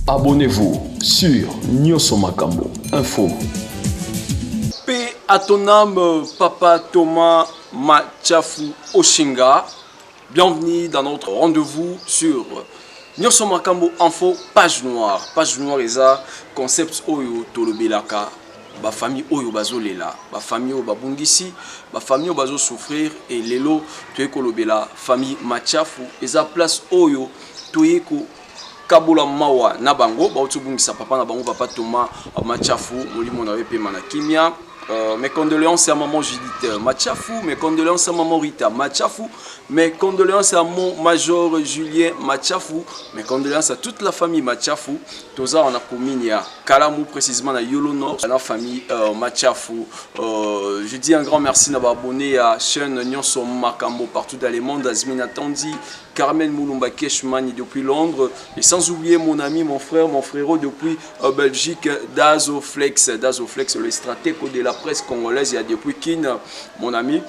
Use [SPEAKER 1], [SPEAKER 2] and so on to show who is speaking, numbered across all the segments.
[SPEAKER 1] Abonnez-vous sur Nyonso Makambo Info.
[SPEAKER 2] Paix à ton âme, Papa Thomas Machafu Oshinga. Bienvenue dans notre rendez-vous sur Nyonso Makambo Info, page noire. Page noire est un concept oyo tolobelaka. Ba famille oyo bazolela, ba famille oyo babungisi, ba famille oyo bazo souffrir et lelo toyeko lobela famille Machafu eza place oyo toyeko Kabula mawa na bango ba otubungisa papa na bango papa Thomas Machafu molimo na wepe mana kimia. Mes condoléances à maman Judith Machafu, mes condoléances à maman Rita Machafu, mes condoléances à mon major Julien Machafu, mes condoléances à toute la famille Machafu. Toza on a commis à Kalamu précisément à Yolo Nord, la famille Machafu. Je dis un grand merci d'avoir abonné à chaîne Nyonso Makambo partout dans le monde. Azmina Tandi, Carmen Moulumba Keshmani depuis Londres et sans oublier mon ami, mon frérot depuis Belgique, Dazoflex, le stratège de la presse congolaise, il y a depuis Kin, mon ami.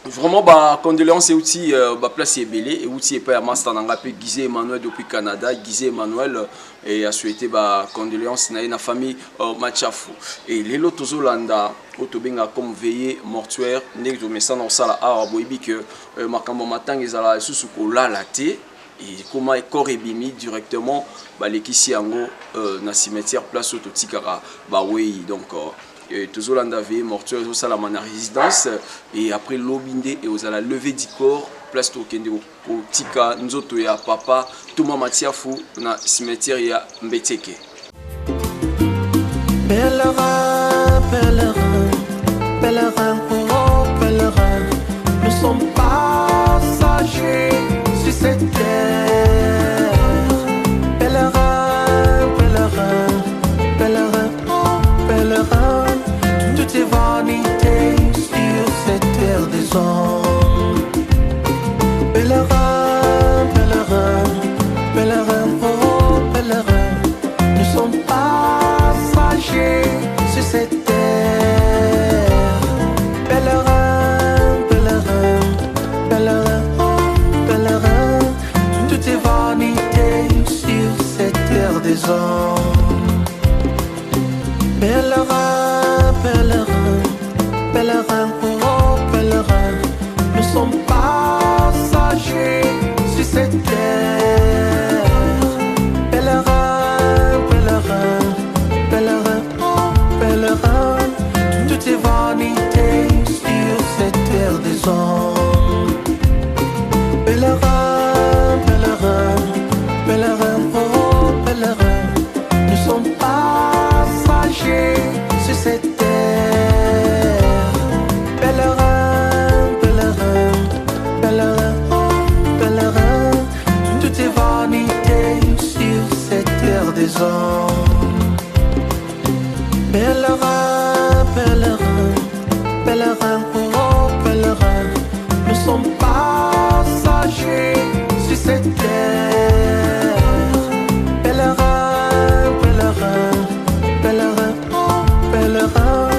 [SPEAKER 2] Vraiment, condoléances et outils, place belé et outils et pas master n'angapé Gizé Emmanuel depuis Canada, Gizé Emmanuel et a souhaité condoléances na la famille Machafu et les lots Tozolanda autobenga comme veillé mortuaire nek do messana au sala a boibi que makambo matang ezala susuko la laté et comment est corps ebimi directement l'ékisi yango na cimetière place autotikara oui donc Tozolanda veillé mortuaire au sala na résidence et après l'obinde et aux la levée du corps place tokende au tika nzoto ya papa Thomas Machafu na cimetière ya Mbeteke.
[SPEAKER 3] Pèlerin, pèlerin, pèlerin, oh pèlerin, nous sommes passagers sur cette terre. Pèlerin, pèlerin, pèlerin, oh pèlerin, toutes tes vanités sur cette terre des hommes. Pèlerin, pèlerin, pèlerin, oh pèlerin, nous sommes passagers sur cette terre. Pèlerin, pèlerin, pèlerin, oh pèlerin, toutes tes vanités sur cette terre des hommes. Pèlerin, pèlerin, pèlerin, oh pèlerin, nous sommes passagers sur cette terre. Pèlerin, pèlerin, pèlerin, oh pèlerin, toutes tes vanités sur cette terre des hommes. Pèlerin, pèlerin, pèlerin, oh pèlerin, nous sommes passagers sur cette terre. Pèlerin, pèlerin, pèlerin, oh pèlerin, toutes tes vanités sur cette terre des hommes. Pèlerin, pèlerin, pèlerin, oh pèlerin, nous sommes passagers sur cette terre. Pèlerin, pèlerin, pèlerin, oh pèlerin,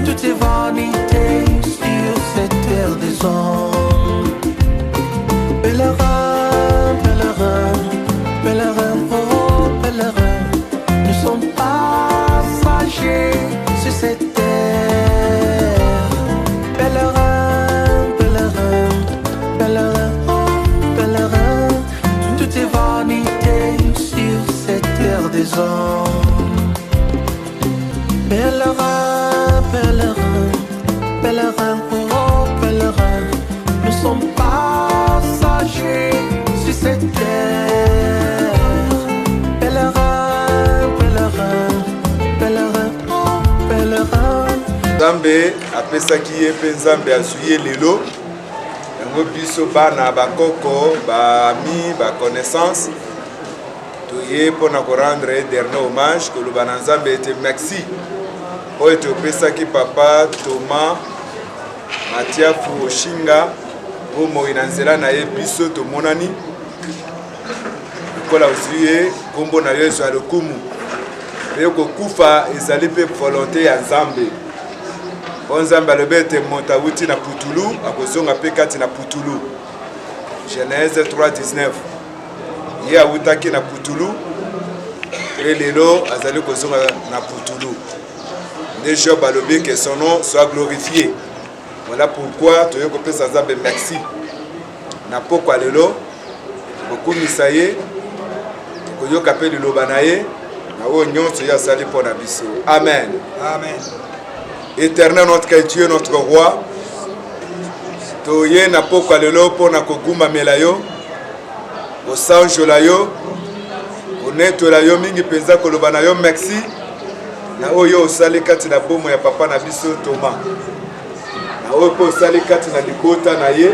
[SPEAKER 3] toutes tes vanités sur cette terre des hommes. Pèlerin, pèlerin, pèlerin, oh pèlerin, nous sommes passagers sur cette terre. Pèlerin, pèlerin, pèlerin, oh pèlerin, toutes tes vanités sur cette terre des hommes. Pèlerin, pèlerin, pèlerin, oh pèlerin, nous sommes passagers sur cette terre. Pèlerin, pèlerin, pèlerin, oh pèlerin.
[SPEAKER 4] Nzambe apesaki ye mpe Nzambe azwi ye lelo yango biso bana bakoko baami baconnaissance toye mpona korendre dernier hommage koloba na Nzambe ete merci oyo topesaki papa Thomas Machafu Oshinga bomoi na nzela na ye biso tomonani lokola ozwi ye nkombo na yo ezwa lokumu mpe kokufa ezali mpe volonté ya Nzambe. Nzambe alobi ete moto awuti na putulu akozonga mpe kati na putulu. Genèse 3:19. Ye awutaki na putulu Et lelo azali kozonga na putulu. Ne Job alobi que son nom soit glorifié. Voilà pourquoi tu veux ça zabe merci. Na pokwa lelo beaucoup misaye koyo kapé de lobanaye na o nyonso ya sali pour na biso. Amen.
[SPEAKER 5] Amen.
[SPEAKER 4] Éternel notre Dieu, notre roi. Toye na pokwa lelo pour na koguma melayo. Au sanjo la yo. Oneto la yo mingi penza kolobana yo merci. Na oyo osali kati na bomo ya papa na biso Thomas. Na oyo po osali kati na likota na ye.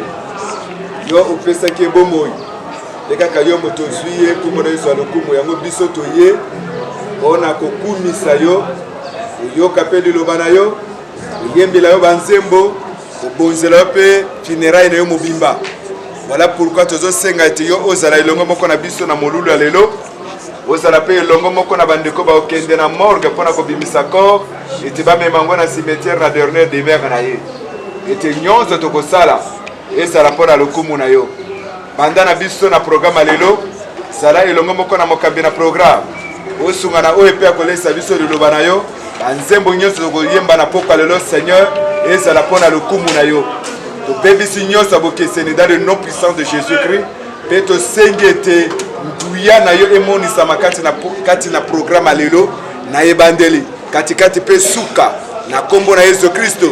[SPEAKER 4] Yo opesa ki bomo. Lekaka yo moto zuye kumona yo lokumu yango biso toye. Ona kokumisa yo. Yo kapeli lobana yo. Yembela yo banzembo. Obonzela yo pe funérailles na yo mobimba. Voilà pourquoi tozo senga ete yo ozala ilongo moko na biso na molulu ya lelo. Ozala pe ilongo moko na bandeko ba okende na morgue pona ko bimisa corps ete ba memango na cimetière na dernier demeure na ye. Ete nyonso tokosala ezala pona lokumu na yo. Banda na biso na programme lelo sala ilongo moko na mokambi na programme. Osunga na oyo pe akolesa biso liloba na yo. Banzembo nyonso tokoyemba na pokwa lelo Seigneur ezala pona lokumu na yo. Baby Seigneur sabokeseni dans le nom puissant de Jésus-Christ. Peto sengete nduya na yo emoni samakati na programme lelo na ebandeli katikati pe suka na kombo na Yesu Kristo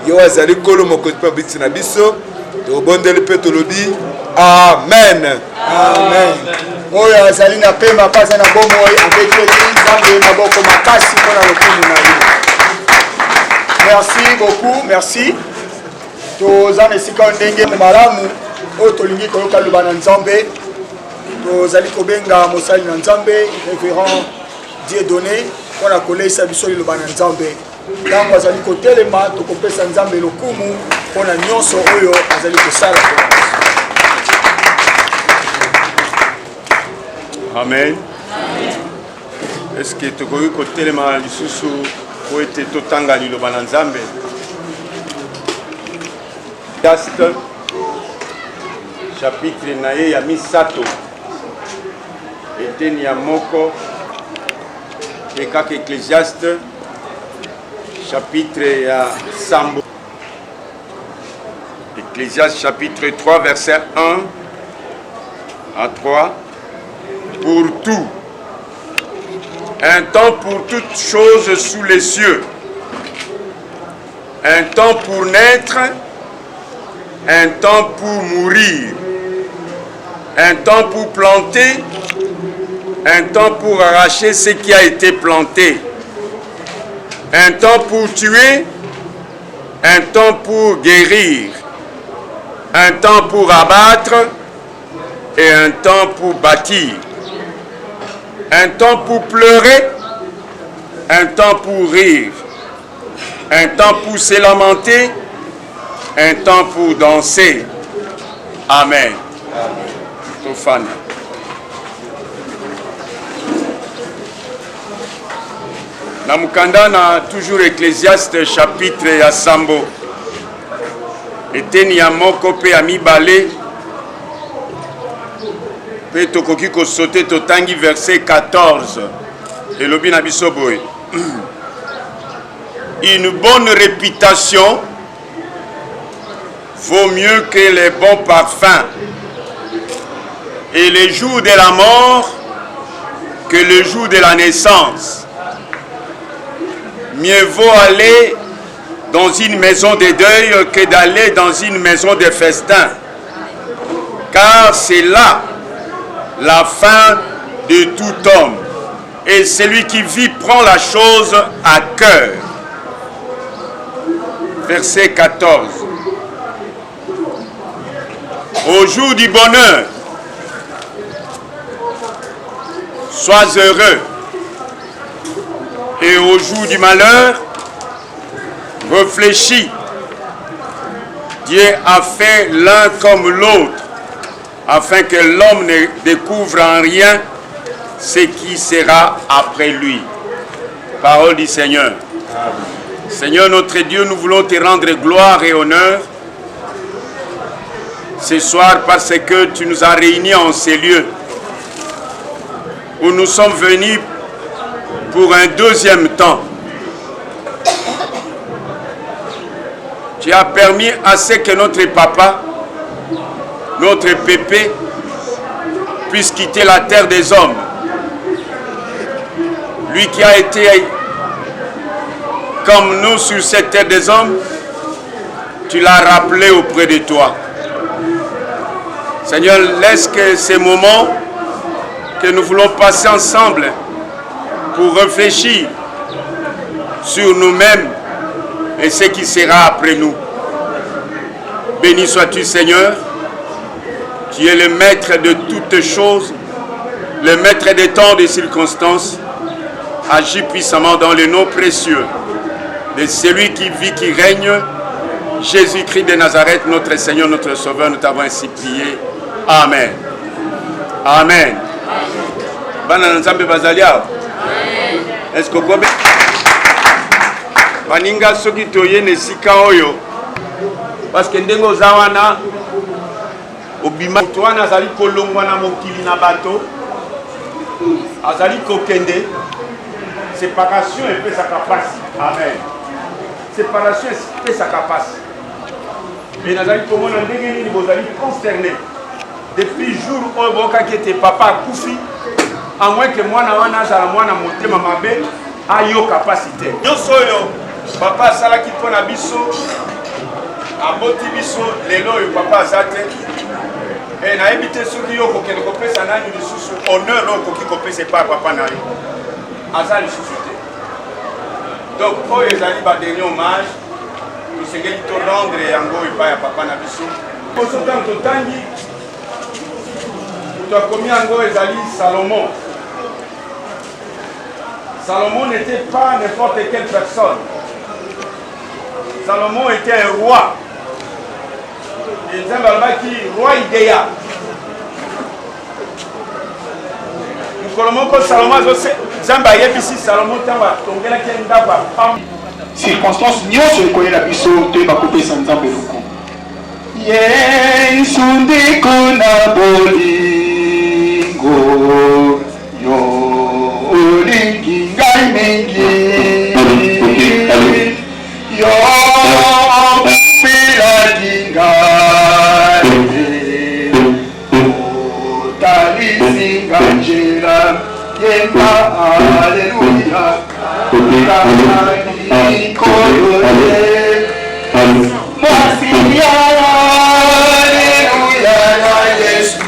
[SPEAKER 4] yo azali kolo mokozi pa biti na biso to bondeli pe to lobi amen.
[SPEAKER 5] Amen. Oyo azali na pema pasa na bomo avec Nzambe na boko makasi pona lokumu na yo. Merci beaucoup, merci. Tozana esika ndenge malamu oyo tolingi koyoka loba na Nzambe. Tozali kobenga mosali na Nzambe révérend Dieudonné mpona kolesa biso liloba na Nzambe. Ntango azali kotelema tokopesa Nzambe lokumu mpona nyonso oyo azali kosala.
[SPEAKER 6] Amen. Est-ce que tokoki kotelema lisusu po ete totanga liloba na Nzambe? Chapitre naye ya misato eteni ya moko ekaka Ecclésiaste chapitre ya sambo. Ecclésiaste chapitre 3 verset 1 à 3. Pour tout, un temps pour toutes choses sous les cieux, un temps pour naître, un temps pour mourir, un temps pour planter, un temps pour arracher ce qui a été planté, un temps pour tuer, un temps pour guérir, un temps pour abattre et un temps pour bâtir, un temps pour pleurer, un temps pour rire, un temps pour se lamenter, un temps pour danser. Amen. Tofana. Namukanda na toujours Ecclésiaste chapitre ya sambo. Eteni ya moko pe ya mibale. Pe tokoki ko sauter totangi verset 14. Elobi na biso boye. Une bonne réputation vaut mieux que les bons parfums, et le jour de la mort que le jour de la naissance. Mieux vaut aller dans une maison de deuil que d'aller dans une maison de festin, car c'est là la fin de tout homme, et celui qui vit prend la chose à cœur. Verset 14. Au jour du bonheur, sois heureux, et au jour du malheur, réfléchis. Dieu a fait l'un comme l'autre, afin que l'homme ne découvre en rien ce qui sera après lui. Parole du Seigneur. Seigneur notre Dieu, nous voulons te rendre gloire et honneur ce soir parce que tu nous as réunis en ces lieux où nous sommes venus pour un deuxième temps. Tu as permis à ce que notre papa, notre pépé, puisse quitter la terre des hommes. Lui qui a été comme nous sur cette terre des hommes, tu l'as rappelé auprès de toi. Seigneur, laisse que ces moments que nous voulons passer ensemble pour réfléchir sur nous-mêmes et ce qui sera après nous. Béni sois-tu, Seigneur, qui est le maître de toutes choses, le maître des temps, des circonstances. Agis puissamment dans le nom précieux de celui qui vit, qui règne, Jésus-Christ de Nazareth, notre Seigneur, notre Sauveur. Nous t'avons ainsi prié. Amen. Amen. Bana nzambe bazalia. Est-ce que gobe baninga soki toye nesika oyo parce que ndengo zawana obima twana azali kolongwa na mokili na bato azali kokende séparation epesaka pasi. Amen. Séparation epesaka pasi. Mais nazali komona ndenge nini bozali concerné depuis jour oyo bokaki ete papa akufi à moins que mwana wana azala mwana motema mabe ayoka pasi te. Nyonso oyo papa asalaki mpo na biso aboti biso lelo oyo papa aza te nayebi te soki yo kokende kopesa nani lisusu honneur oyo okoki kopesa epai ya papa na yo aza lisusu te. Donc oyo ezali baddernier hommage tosengeli torendre yango epai ya papa na biso poso ntango totangi moto akomi yango ezali Salomon. Salomon n'était pas n'importe quelle personne. Salomon était un roi. Et Nzambe roi idéal. Nous colomons que Salomon Nzambe yebisi Salomon tamba tongela kenda ba femme.
[SPEAKER 5] Circonstance nyonso ekoye na biso te bakopesa Nzambe loko. Yesu ndeko na bolingo yo olingi ngai mingi yo pilaki ngai otalisi ngai njela yemba aleluya likolo ye mwasi ya aleluya na Yesu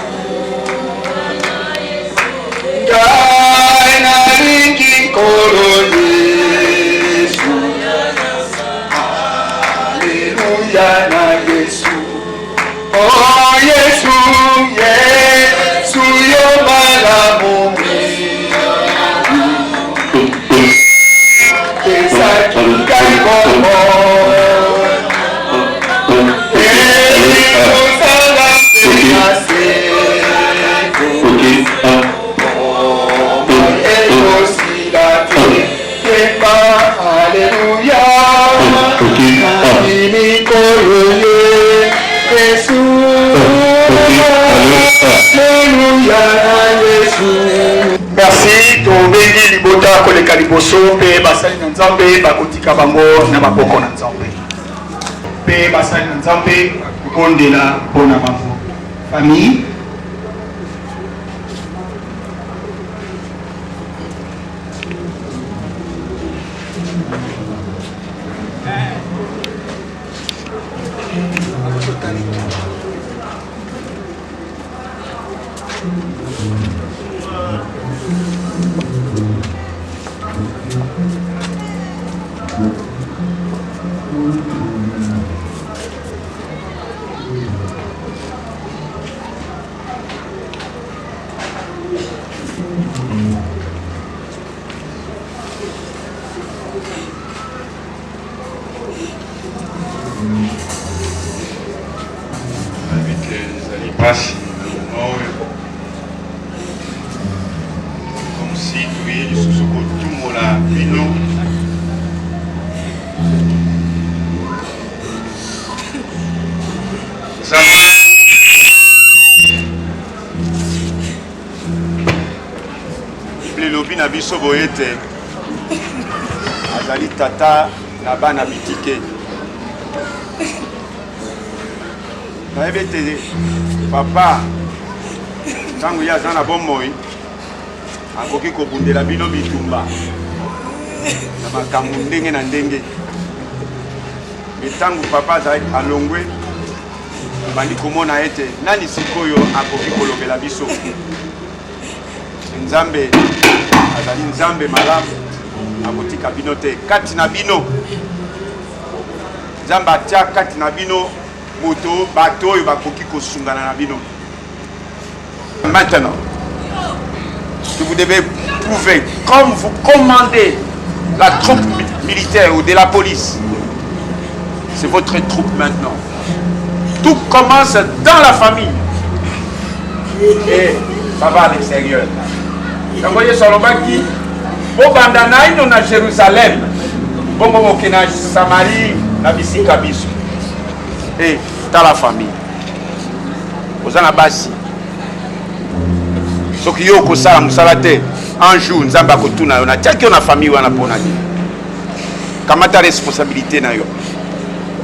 [SPEAKER 5] ngai nalingi nkolo Yesu aleluya na Yesu oh Yesu Yesu yo malamu esaki ngai bongo ekosala mpekase ekosila te kemba aleluya nani mikolo ye Yesu aleluya na Yesu. Merci tobengi libota koleka liboso mpe basali na Nzambe bakotika bango na maboko na Nzambe mpe basali na Nzambe kondela mpona bango famille.
[SPEAKER 6] Pasi comme si tu es lisusu kotumola bino lelobi na biso boye ete azali tata na bana bitike. Nayebi ete papa ntango ye aza na bomoi akoki kobundela bino bitumba na makambo ndenge na ndenge. Ntango papa azali alongwe bandi komona ete nani sikoyo akoki kolobela biso. Nzambe azali nzambe malamu akotika bino te kati na bino. Nzambe atia kati na bino moto bato oyo bakoki kosungana na bino. Maintenant, que vous devez prouver, comme vous commandez la troupe militaire ou de la police, c'est votre troupe maintenant. Tout commence dans la famille. Et ça va à l'extérieur. Vous voyez Solobaki, au Bandanaï, on a Jérusalem, bon, na Samarie, na Bisika Bisu. Et dans la famille. Vous en avez basi. Ce qui est au Kosa, Moussalate, un jour, nous avons tout na tiens qui on a famille ou on a pour nani. Comment ta responsabilité na yo?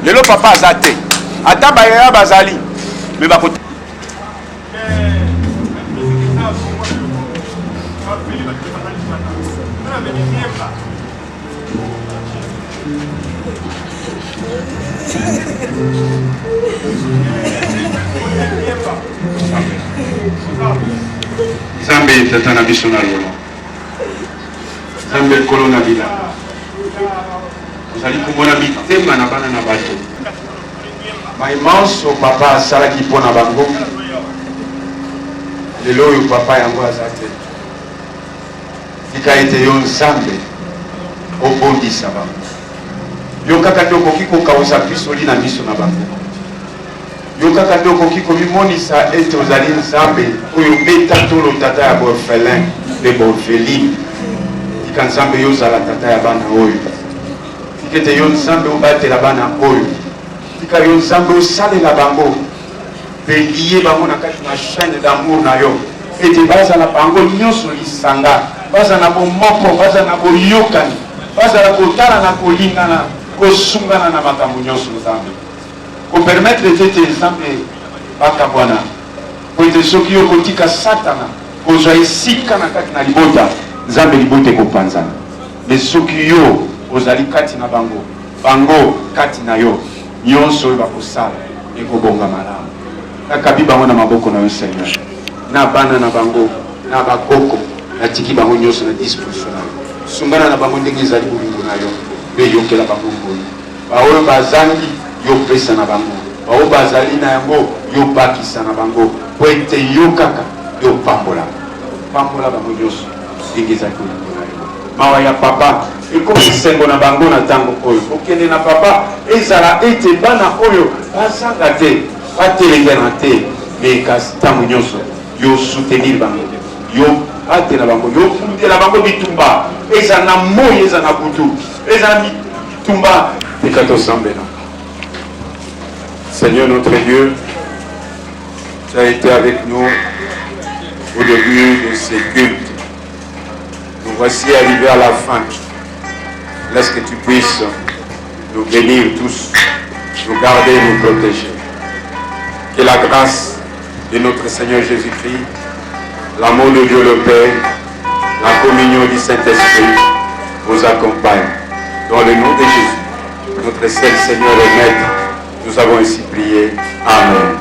[SPEAKER 6] Le lo papa azate. Ata bayaya bazali. Mais ba côté. Zambe tata na biso na lolo. Zambe kolo na bila. Ozali komona mitema na bana na bato. Maimanso papa asalaki mpo na bango. Lelo oyo papa yango aza te. Tika ete yo Nzambe obondisa bango. Yo kaka nde okoki kokausa pisoli na miso na bango. Yo kaka nde okoki komimonisa ete ozali Nzambe oyo beta tolo tata ya borphelin de borpheline. Tika Nzambe yo ozala tata ya bana oyo. Tika ete yo Nzambe obatela bana oyo. Tika yo Nzambe osalela bango belie bango na kati na chaîne d'amour na yo. Ete bazala bango nyonso lisanga. Bazala bomoko, bazala boyokani. Bazala kotala na kolingana. Kosungana na makambo nyonso Nzambe. Ko permettre ete Nzambe bakabwana. Ko ete soki yo kotika Satana kozwa esika na kati na libota Nzambe libota ekopanzana. Mais soki yo ozali kati na bango, bango kati na yo nyonso oyo bakosala ekobonga malamu. Nakabi bango na maboko na yo Seigneur. Na bana na bango, na bakoko, natiki bango nyonso na disposition na yo. Sungana na bango ndenge ezali bolingo na yo. Be yokela bango ngoyi. Baoyo bazangi yo pesa na bango. Baoyo bazali na yango yo bakisa na bango. Po ete yo kaka yo pambola. Pambola bango nyonso ndenge ezali bolingo na yo. Mawa ya papa ekomi sengo na bango na tango oyo. Okende na papa ezala ete bana oyo bazanga te, batelengana te, mais kasi tango nyonso yo soutenir bango. Yo ate na bango, yo fundela bango bitumba. Eza na moi, eza na butu. Eza na bitumba. Pekato sambena. Seigneur notre Dieu, tu as été avec nous au début de ces cultes. Nous voici arrivés à la fin. Laisse que tu puisses nous bénir tous, nous garder, nous protéger. Que la grâce de notre Seigneur Jésus-Christ, l'amour de Dieu le Père, la communion du Saint-Esprit vous accompagne. Dans le nom de Jésus, notre seul Seigneur et Maître, nous avons ainsi prié. Amen.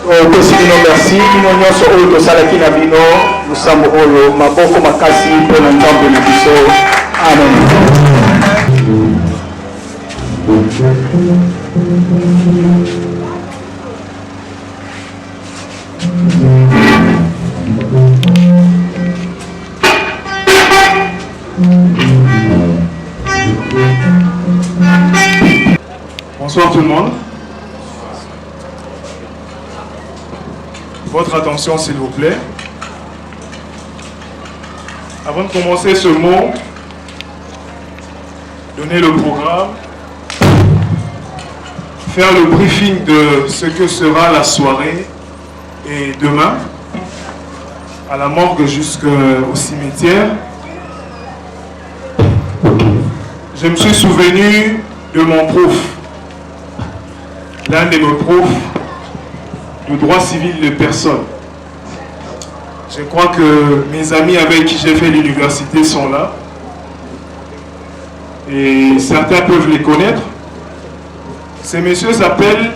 [SPEAKER 5] Merci.
[SPEAKER 7] Bonsoir tout le monde. Votre attention s'il vous plaît. Avant de commencer ce mot, donner le programme, faire le briefing de ce que sera la soirée et demain, à la morgue jusqu'au cimetière. je me suis souvenu de mon prof, l'un de mes profs de droit civil de personne. Je crois que mes amis avec qui j'ai fait l'université sont là. Et certains peuvent les connaître. Ces messieurs s'appellent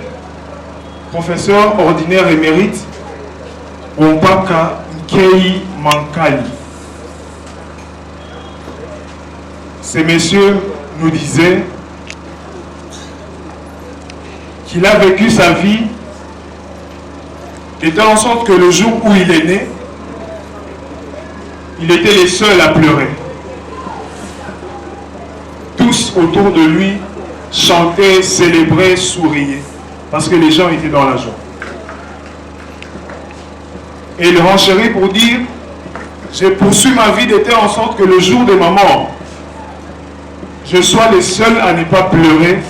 [SPEAKER 7] professeur ordinaire émérite Ompaka Nkei Mankali. Ces messieurs nous disaient qu'il a vécu sa vie de telle en sorte que le jour où il est né, il était les seuls à pleurer. Tous autour de lui chantaient, célébraient, souriaient, parce que les gens étaient dans la joie. Et il renchérit pour dire, j'ai poursuivi ma vie de telle en sorte que le jour de ma mort, je sois le seul à ne pas pleurer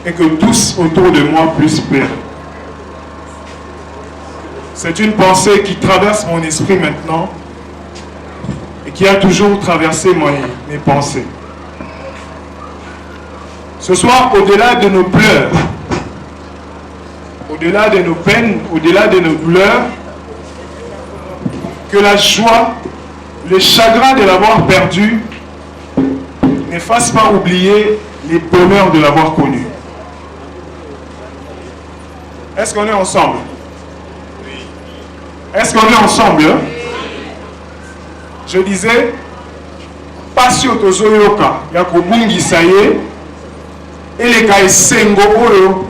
[SPEAKER 7] et que tous autour de moi puissent pleurer. C'est une pensée qui traverse mon esprit maintenant et qui a toujours traversé mes pensées. Ce soir, au-delà de nos pleurs, au-delà de nos peines, au-delà de nos douleurs, que la joie, le chagrin de l'avoir perdu ne fasse pas oublier les bonheurs de l'avoir connu. Est-ce qu'on est ensemble? Est-ce qu'on est ensemble? Je disais, Pasio tozoyoka yakobungi saye eleka esengo oyo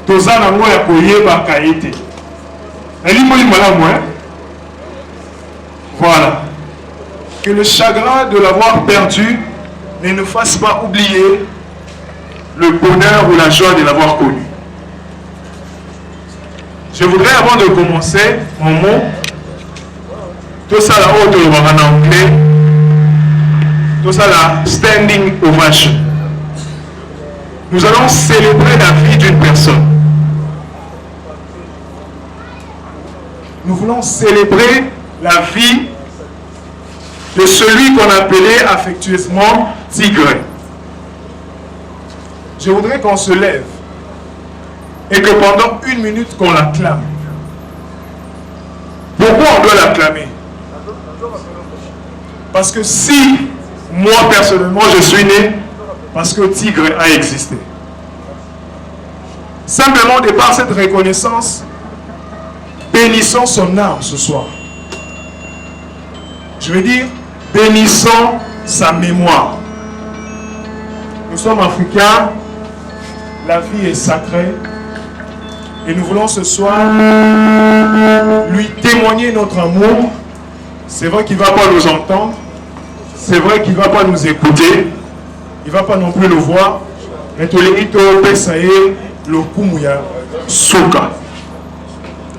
[SPEAKER 7] tozana ngo ya koyeba kaete. Elimoli malamu, hein? Voilà. Que le chagrin de l'avoir perdu ne nous fasse pas oublier le bonheur ou la joie de l'avoir connu. Je voudrais, avant de commencer mon mot, tout ça là, en anglais, tout ça là, standing ovation. Nous allons célébrer la vie d'une personne. Nous voulons célébrer la vie de celui qu'on appelait affectueusement Tigre. Je voudrais qu'on se lève et que pendant 1 minute qu'on l'acclame. Pourquoi on doit l'acclamer? Parce que si moi personnellement je suis né, parce que Tigre a existé. Simplement de par cette reconnaissance, bénissons son âme ce soir. Je veux dire, bénissons sa mémoire. Nous sommes africains, la vie est sacrée et nous voulons ce soir lui témoigner notre amour. C'est vrai qu'il ne va pas nous entendre, c'est vrai qu'il ne va pas nous écouter, il ne va pas non plus nous voir, mais tout les hito pesaye le kumuya soka.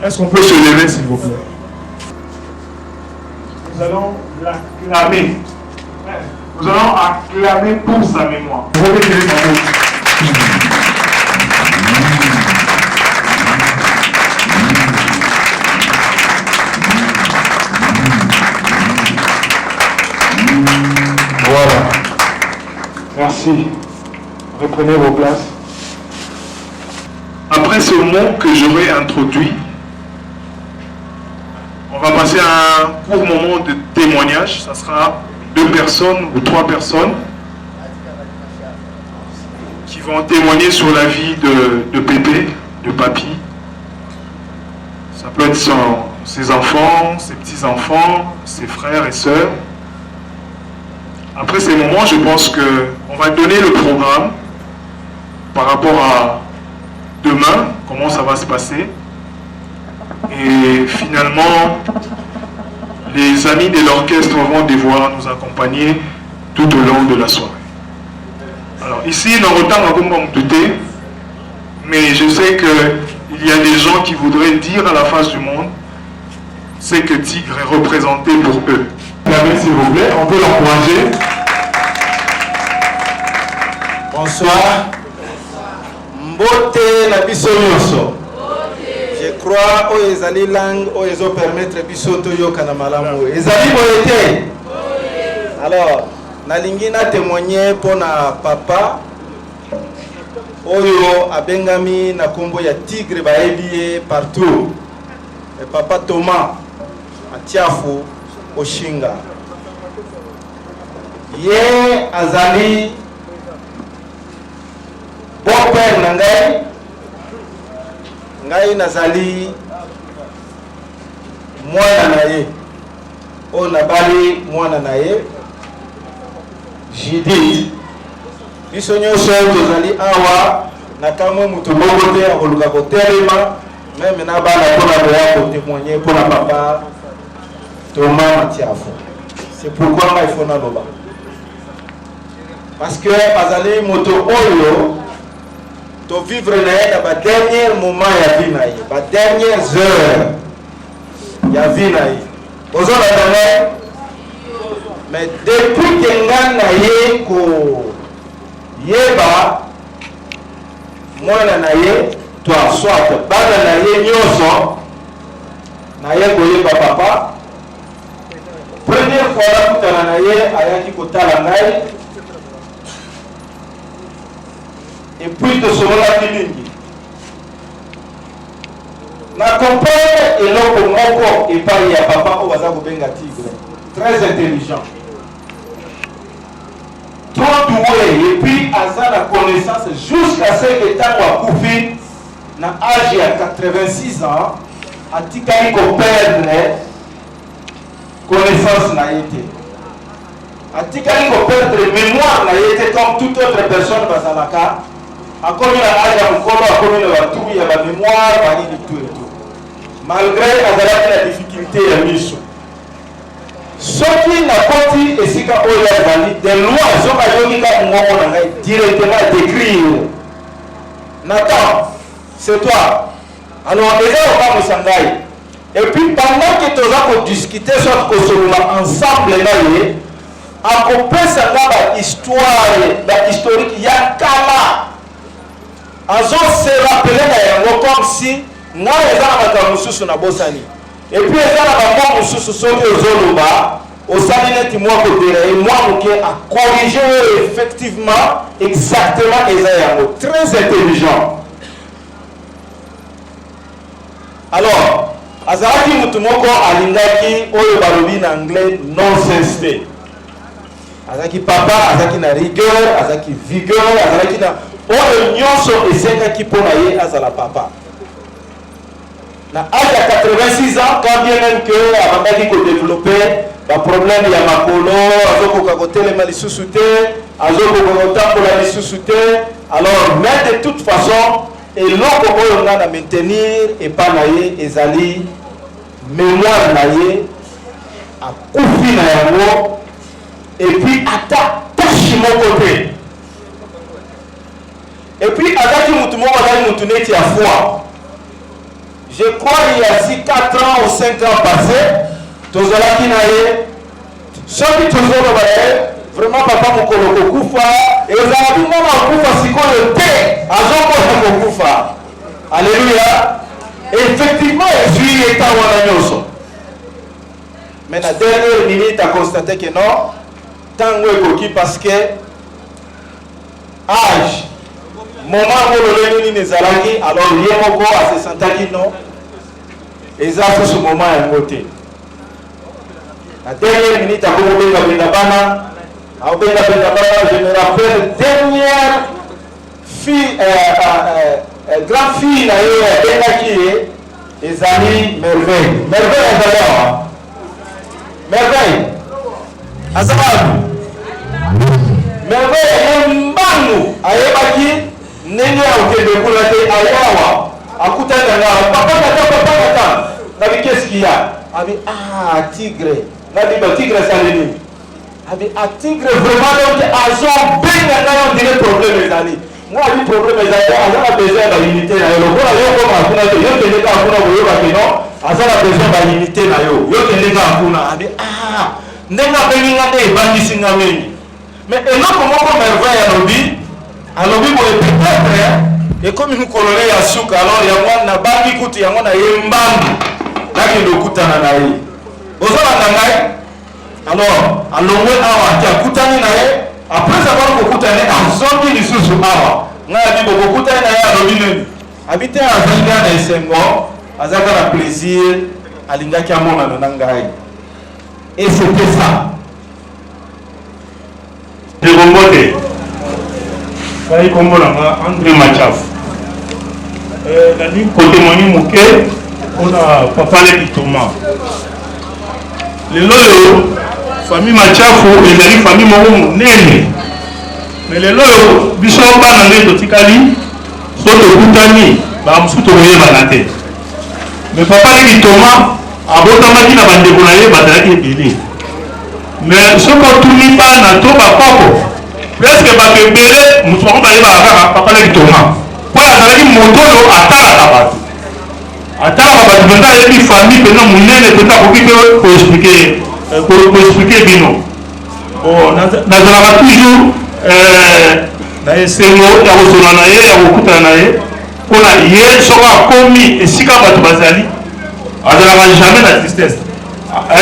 [SPEAKER 7] Est-ce qu'on peut se lever s'il vous plaît? Nous allons l'acclamer. Nous allons acclamer pour sa mémoire. Voilà. Merci. Reprenez vos places. Après ce mot que j'aurai introduit, on va passer à un court moment de témoignage. Ça sera 2 personnes ou 3 personnes qui vont témoigner sur la vie de Pépé, de Papy. Ça peut être ses enfants, ses petits-enfants, ses frères et sœurs. Après ces moments, je pense qu'on va donner le programme par rapport à demain, comment ça va se passer. Et finalement, les amis de l'orchestre vont devoir nous accompagner tout au long de la soirée. Alors ici, dans le temps, on va me douter, mais je sais qu'il y a des gens qui voudraient dire à la face du monde ce que Tigre est représenté pour eux. S'il vous plaît, on peut l'encourager.
[SPEAKER 8] Bonsoir. Mbote la biso nyonso. Je crois aux ezali langue aux ezo permettre biso to yoka na malamu. Ezali boyete. Alors, nalingi na témoigner pour na papa oyo abengami na kombo ya tigre baebi partout. Et papa Thomas Atiafu Oshinga ye azali bon père na ngai nazali mwana na ye o nabali mwana na ye Judith biso nyonso tozali awa na kamwe mutu moko te akoluka kotelema même na bana mpona koya kotémoigner mpona papa Thomas Matiafo. C'est pourquoi il faut naloba parce que azali moto oyo to vivre na ye na ba dernier moment ya vie na ye, ba dernières heures ya vie na ye. Ozona na mais depuis que nga na ye ko yeba mwana na ye to soit bana na ye nyonso na ye koyeba papa. Première fois nakutana na ye ayaki kotala ngai et puis tosololaki mingi na comprendre eloko moko epai ya papa oyo baza kobenga tigre, très intelligent, trop doué, et puis aza na connaissance jusqu'à ce que ntango akufi na âge ya 86 ans atikali koperdre connaissance na ye te, atikali koperdre mémoire na ye te comme toute autre personne bazalaka akomi na âge ya mokolo akomi na batumi ya bamémoire banini tout et tout, malgré azalaki na difficulté ya miso. Soki nakoti esika oyo azali de loi soki ayokika moko na ngai directement décrire Nathan c'est toi, alors eza okamwisa ngai. Et puis pendant que toza kodiscuter soit kosolola ensemble na ye akopesa nga ba historique ya kala azo se rappeler na yango comme si nga eza na makambo mosusu na bosani. Et puis eza na bamwa mosusu soki ozoloba osali neti mwa kodera ye mwa moke a corriger oyo effectivement exactement eza yango, très intelligent. Alors azalaki mutu moko alingaki oyo balobi na anglais nonsense te, azalaki papa, azalaki na rigueur, azalaki vigueur, azalaki na oyo nyonso esengaki mpona ye azala papa. Na âge ya 86 ans, quand bien même que abandaki kodévelopper baproblème ya makolo, azokoka kotelema lisusu te, azokoka kotambola lisusu te, alors mais de toute façon eloko oyo nga na maintenir epa na ye ezali mémoire na ye akufi na yango, et puis ata tashi moko te. Et puis azaki mutu moko azali mutu neti ya foi. Je crois il y a 4 ans ou 5 ans passés tozalaki na ye soki tozoloba ye vraiment papa mokolo kokufa ezalaki ngana kokufa sikoyo te azokosa kokufa. Alléluia. Effectivement ezwi eta wana nyonso, mais na dernière minute a constaté que non tango ekoki parce que âge moment ngololo nini ezalaki, alors ye moko asesentaki non eza susu moment yango te. La dernière minute akobenga benga bana je me rappelle dernière fille grande fille na ye abengaki ye ezali merveille azala merveille azala merveille ye mbangu ayebaki ndenge akokende kuna te ayawa akutana na papa nabi qu'est-ce qu'il y a abi tigre nabi ba tigre salini abi tigre vraiment donc azobenga na ndire problème ezali moi ali problème ezali azala besoin ba unité na yo bona yo koma kuna te yo kende ka kuna boyoba ke non azala besoin ba unité na yo kende ka kuna abi ndenga benga nde bandisi ngamenyi. Mais eloko moko merveille alobi boye peut-être ekomi mukolole ya suka, alors yango na baki kutu yango na ye mbangu nakende okutana na ye ozolanda ngai Alors, alongwe awa qui a kutani na ye, après avoir kokutani azongi lisusu awa. Nga bi kokutani na ye alobine. Habité à Zanga na Esengo, azaka na plaisir alingaki amona na ngai. Et c'était ça.
[SPEAKER 7] De Gombote. Kai kombolanga André Machaf. Nani côté moni muke on a papa le Thomas. Le lolo famille Machafu ezali famille moko monene. Mais le lolo biso bana nde totikali soto kutani ba musuto koyeba te. Mais papa le Thomas abotamaki na bandeko na ye bazalaki ebele. Mais soko tuni bana to bakoko presque bato ebele mutu moko bayebaka kaka papa le Thomas. Po azalaki motolo atalaka bato. Atalaka bato mpenza ayebi famille mpenza monene mpenza akoki mpe koexplike bino. Bon, nazalaka toujours na esengo ya kozonga na ye ya kokutana na ye mpona ye soko akomi esika bato bazali azalaka jamais na tristesse.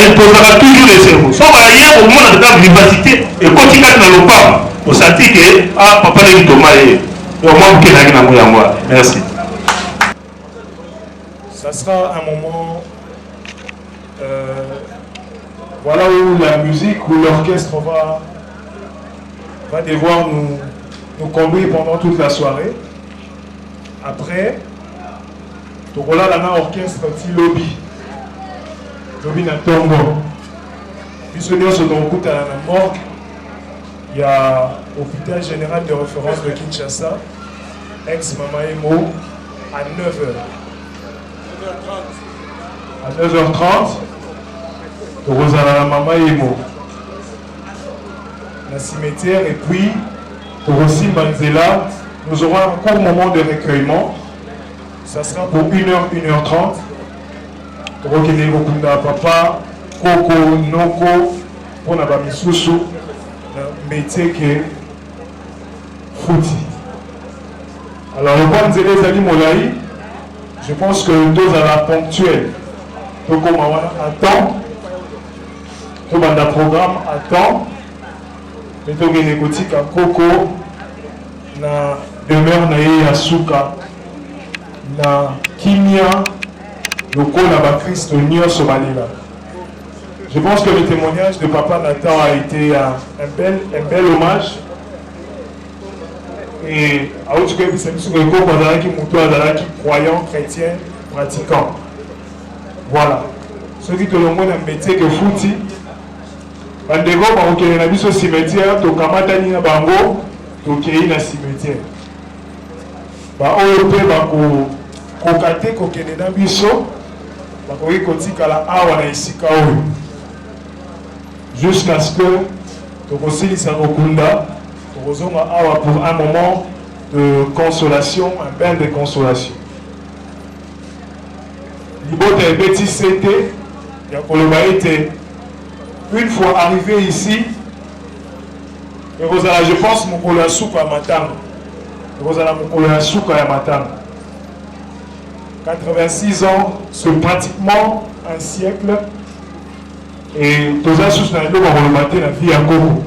[SPEAKER 7] Impozaka toujours esengo soko aye komona tata vivacité ekoti kati na lopango osanti ke papa leki toma ye moi bokendaki nango yango. Merci.
[SPEAKER 9] Ça sera un moment voilà où la musique, où l'orchestre va devoir nous conduire pendant toute la soirée. Après, tokola lana orchestre ti lobby na tongo. Biso nyonso tokokuta na morgue. Il y a l'hôpital général de référence de Kinshasa, ex-Mama Emo, à 9h. À 9h30, Rosana Mama Emo, la cimetière, et puis Rossi Manzela. Nous aurons un court moment de recueillement. Ça sera pour 1h, 1h30. Rokene Rokunda Papa, Koko, Noko, Ponaba Misusu, Meteke, Fouti. Alors, le point de Zali Molaï, je pense que deux à la ponctuelle. Donc, on attend. Tout le programme attend. Mais tout le monde a Koko, na demeure na Yasuka, na Kimia, le co na Christ Nio Somalila. Je pense que le témoignage de Papa Nathan a été un bel hommage. Et à autre que c'est qui croyant, chrétien, pratiquant. Voilà. Ceux qui te l'ont dit un métier que fouti. Bandego, on a vu ce cimetière, to kamatani na bango, to kei na cimetière. Ba oyope ba ko kate ko kene na biso, ba ko ikotika la awa na isika oyo. Jusqu'à ce que to kosilisa kokunda, to kozonga awa pour un moment de consolation, un bain de consolation. Libota et Betty Sete, Yakoloba était une fois arrivé ici, et Rosala, je pense, mon kolo asuka matang. Rosala, mon kolo asuka ya matang. 86 ans, c'est pratiquement un siècle. Et tous les sous n'ont pas remonté la vie à Koko.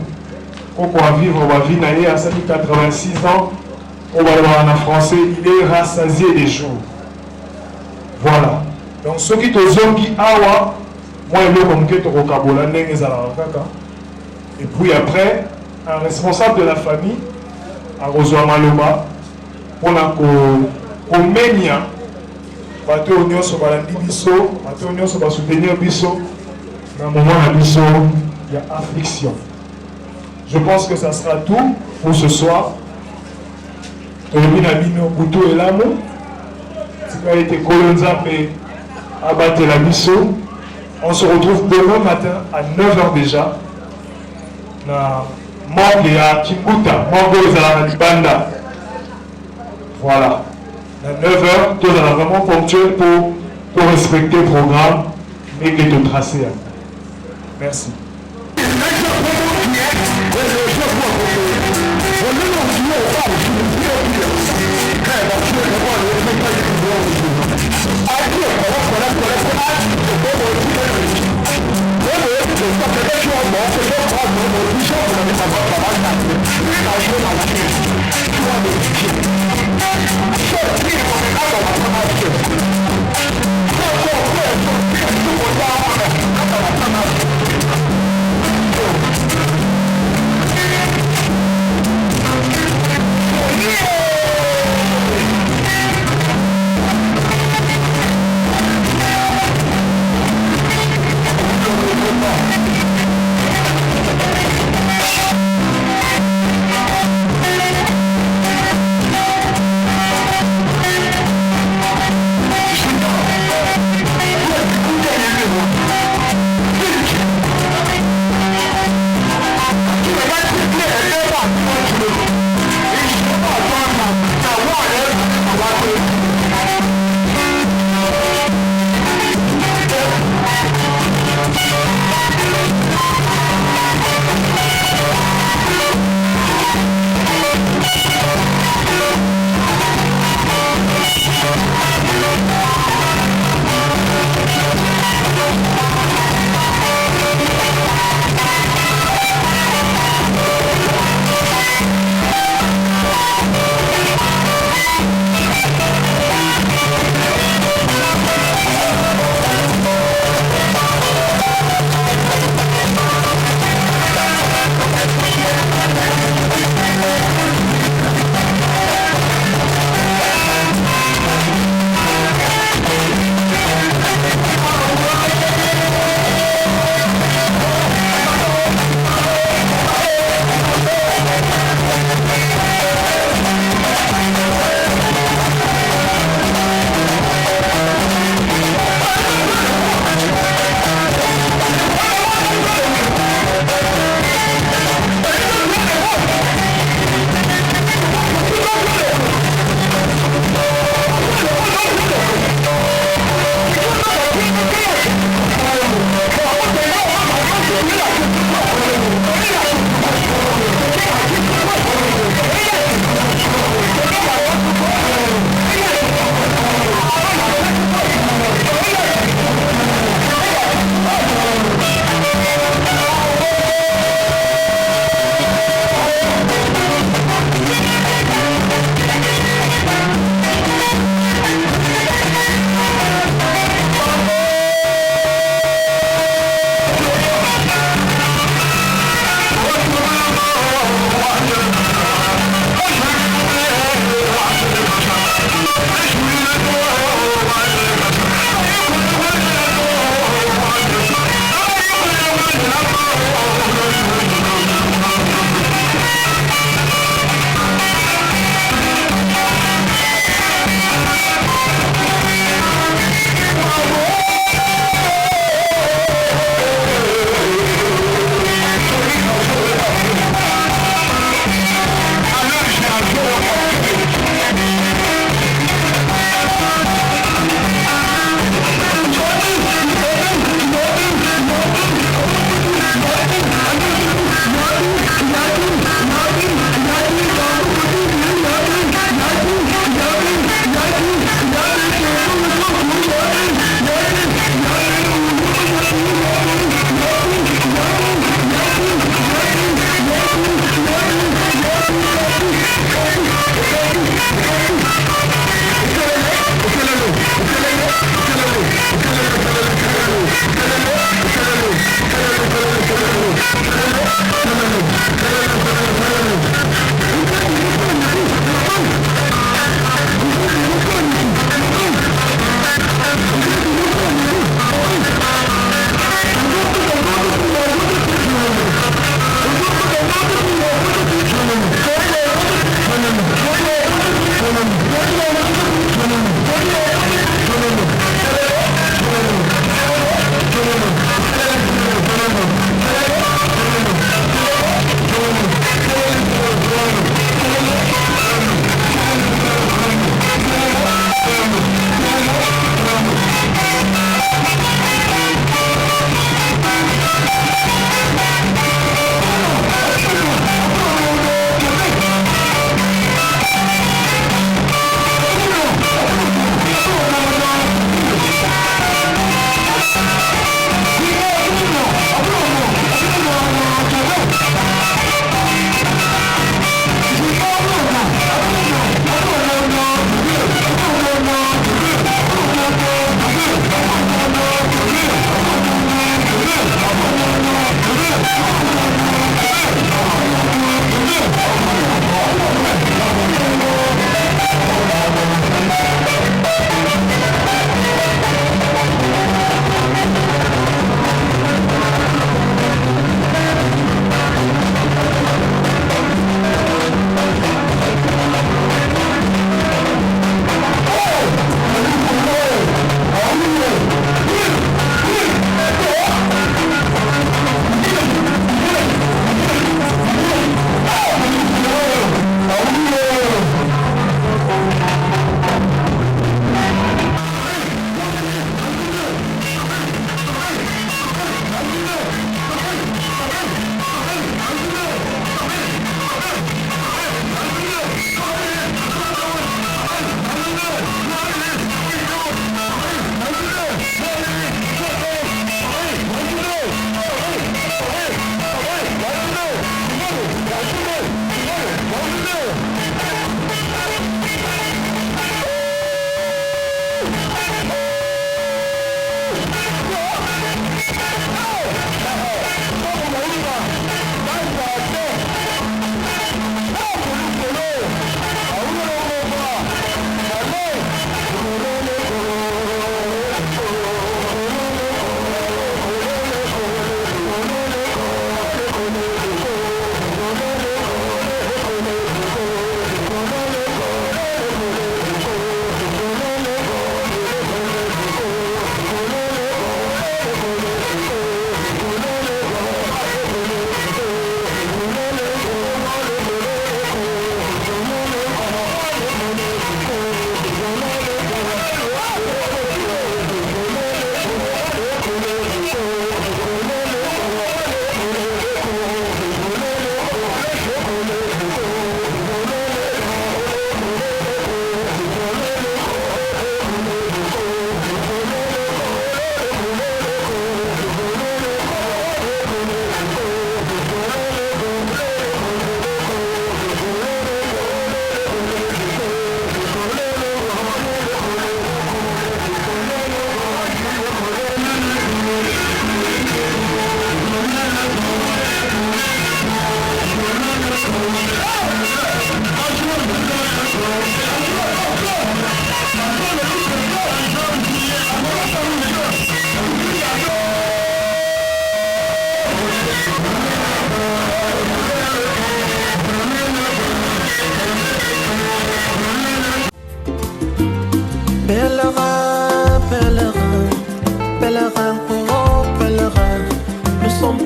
[SPEAKER 9] Koko a vivre, on va vivre à 86 ans. On va le voir en français, il est rassasié des jours. Voilà. Donc ceux qui te zongi awa, moi je veux comme que tu rokabola n'engue zalaraka. Et puis après, un responsable de la famille a reçu Maloba pour la comménia. Bateau union sur balandi biso, bateau union sur soutenir biso. Dans le moment où il y a affliction. Je pense que ça sera tout pour ce soir. On se retrouve demain matin à 9h déjà. Voilà. À 9h, tout est vraiment ponctuel pour respecter le programme et que de tracer. Merci.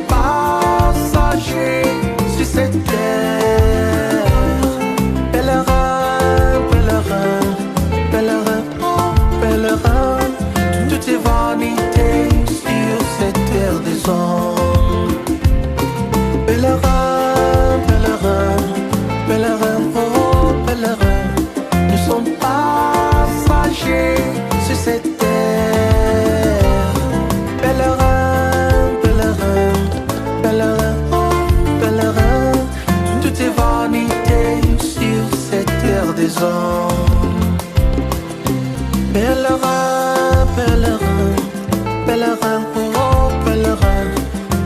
[SPEAKER 3] passagers sur cette terre. Pèlerin, pèlerin, pèlerin, oh pèlerin, toutes tes vanités sur cette terre des hommes. Pèlerin, pèlerin, pèlerin, oh pèlerin, nous sommes passagers sur cette terre. Pèlerin, pèlerin, pèlerin, oh pèlerin, toutes tes vanités sur cette terre des hommes. Pèlerin, pèlerin, pèlerin, oh pèlerin,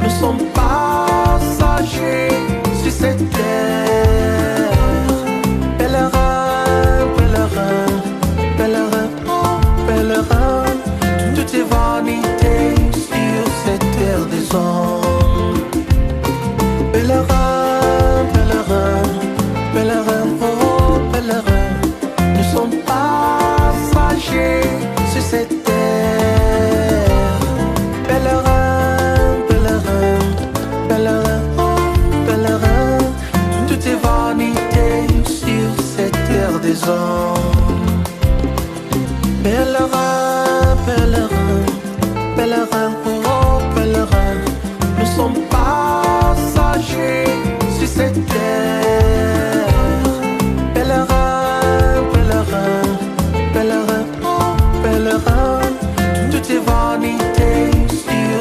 [SPEAKER 3] nous sommes passagers sur cette terre. Pèlerin, pèlerin, pèlerin, oh pèlerin, toutes tes vanités sur cette terre des hommes. Pèlerin, pèlerin, pèlerin, oh pèlerin, nous sommes passagers sur cette terre. Pèlerin, pèlerin, pèlerin, oh pèlerin, toutes tes vanités sur cette terre des hommes. Pèlerin, pèlerin, pèlerin, oh pèlerin, nous sommes passagers sur cette terre. Pèlerin, pèlerin, pèlerin, oh pèlerin, toutes tes vanités sur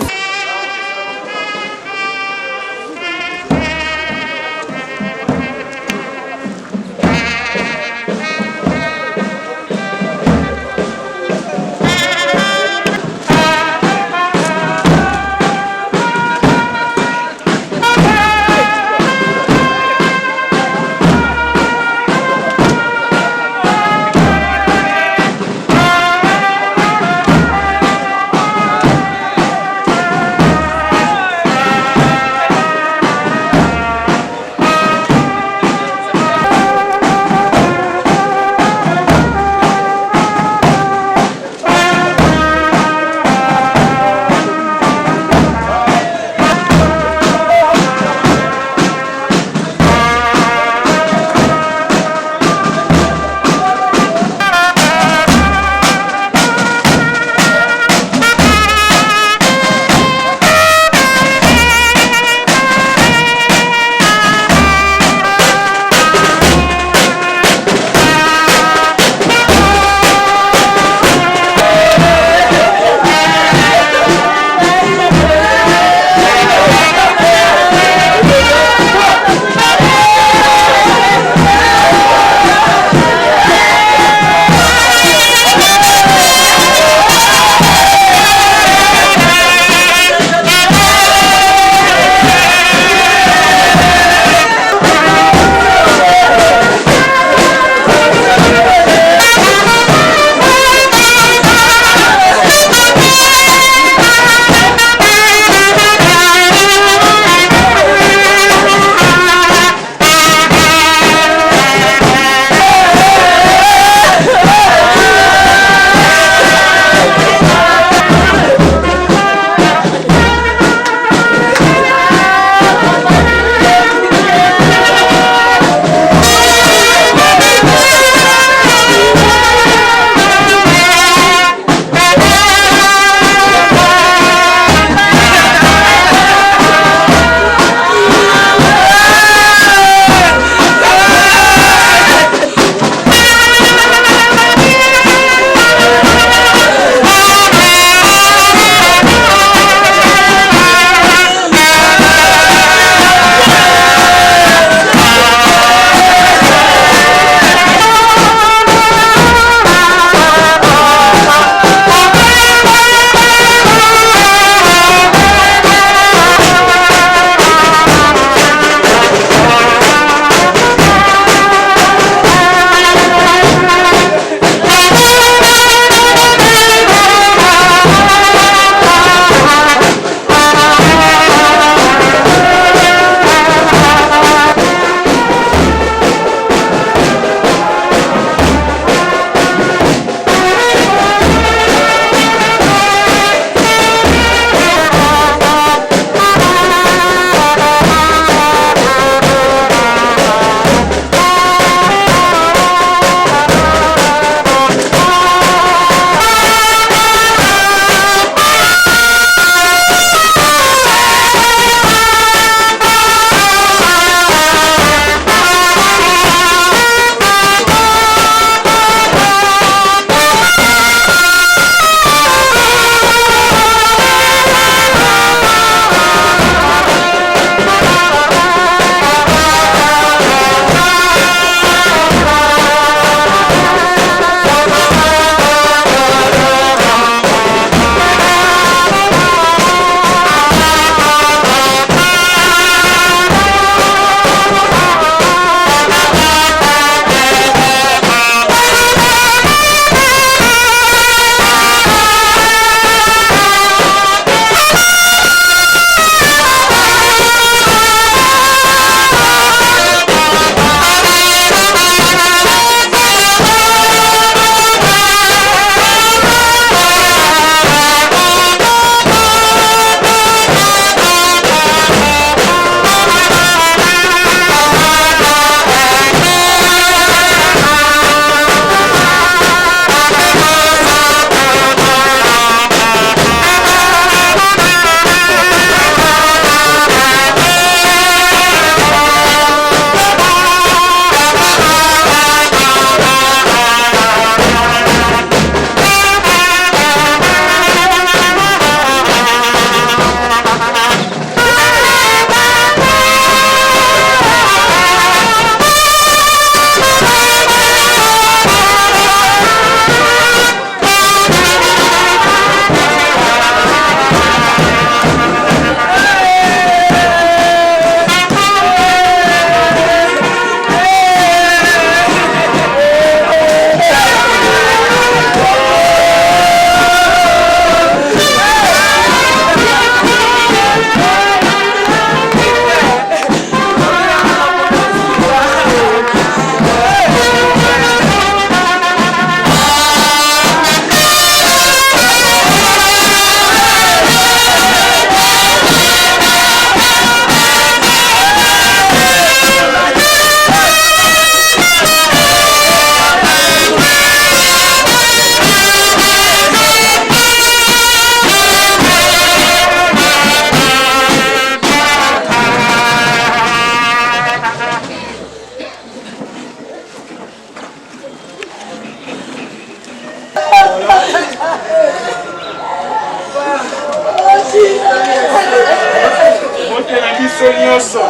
[SPEAKER 7] biso nyonso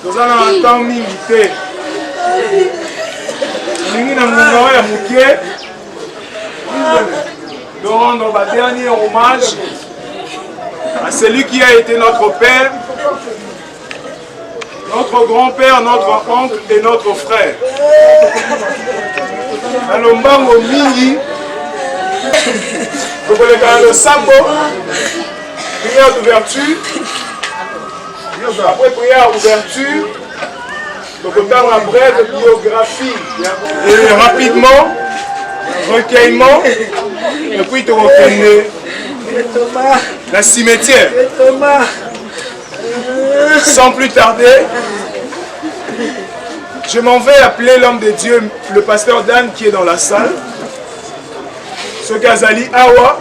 [SPEAKER 7] toza na temps mingi te olingi na ngonga oyo ya mokie de rendre le dernier hommage à celui qui a été notre père, notre grand-père, notre oncle et notre frère. Dans le mbango mingi, dans le sambo, prière d'ouverture. Après prière d'ouverture, donc dans la brève biographie et rapidement, recueillement, et puis tu reconnais la cimetière. Sans plus tarder, je m'en vais appeler l'homme de Dieu, le pasteur Dan qui est dans la salle. Ce Kazali Awa,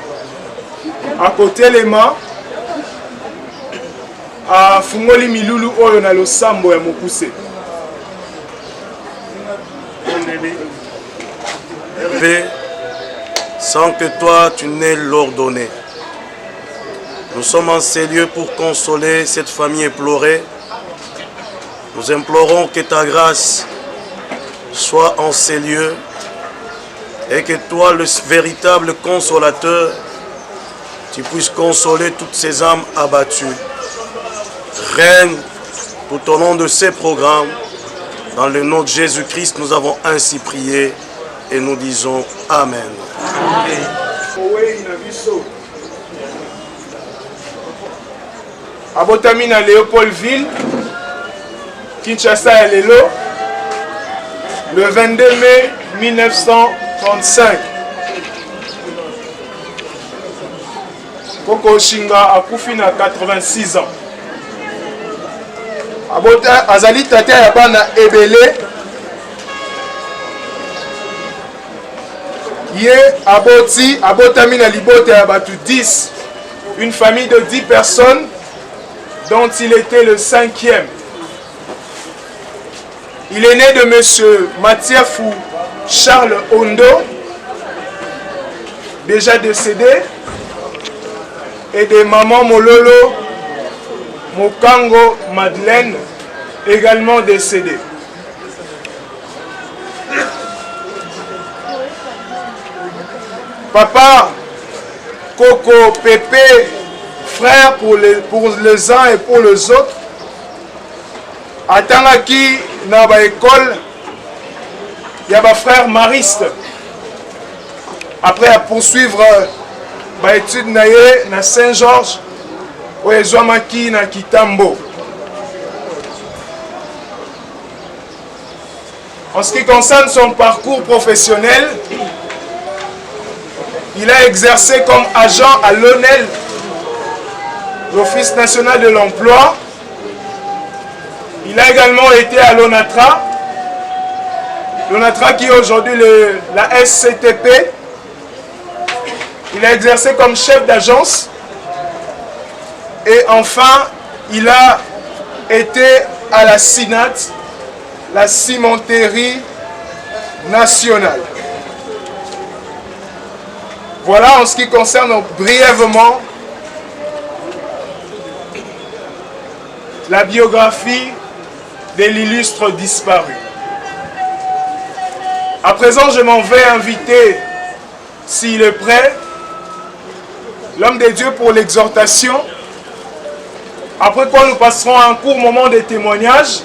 [SPEAKER 7] à côté les mains, à Fungoli Milulu Oyonalo Sambo et Mokuse.
[SPEAKER 10] Sans que toi tu n'aies l'ordonné. Nous sommes en ces lieux pour consoler cette famille éplorée. Nous implorons que ta grâce soit en ces lieux et que toi, le véritable consolateur, tu puisses consoler toutes ces âmes abattues. Règne tout au long de ces programmes. Dans le nom de Jésus-Christ, nous avons ainsi prié et nous disons Amen.
[SPEAKER 7] Abotami na Léopoldville, Kinshasa et Lelo, le 22 mai 1935. Koko Oshinga akufi na 86 ans. Azali tate ya bana ebele. Ye abotami na libota ya batu 10, une famille de 10 personnes dont il était le 5e. Il est né de M. Matiafou Charles Ondo, déjà décédé, et de Maman Mololo Mokango Madeleine, également décédée. Papa Coco Pépé, frère pour les uns et pour les autres, atangaki na ba école, il y a ba frère mariste. Après à poursuivre ba étude na Saint-Georges, ou ezwamaki na Kitambo. En ce qui concerne son parcours professionnel, il a exercé comme agent à l'ONEL, l'Office national de l'emploi. Il a également été à l'ONATRA. L'ONATRA qui est aujourd'hui la SCTP. Il a exercé comme chef d'agence. Et enfin, il a été à la CINAT, la cimenterie nationale. Voilà en ce qui concerne brièvement la biographie de l'illustre disparu. À présent, je m'en vais inviter, s'il est prêt, l'homme de Dieu pour l'exhortation. Après quoi, nous passerons à un court moment de témoignage.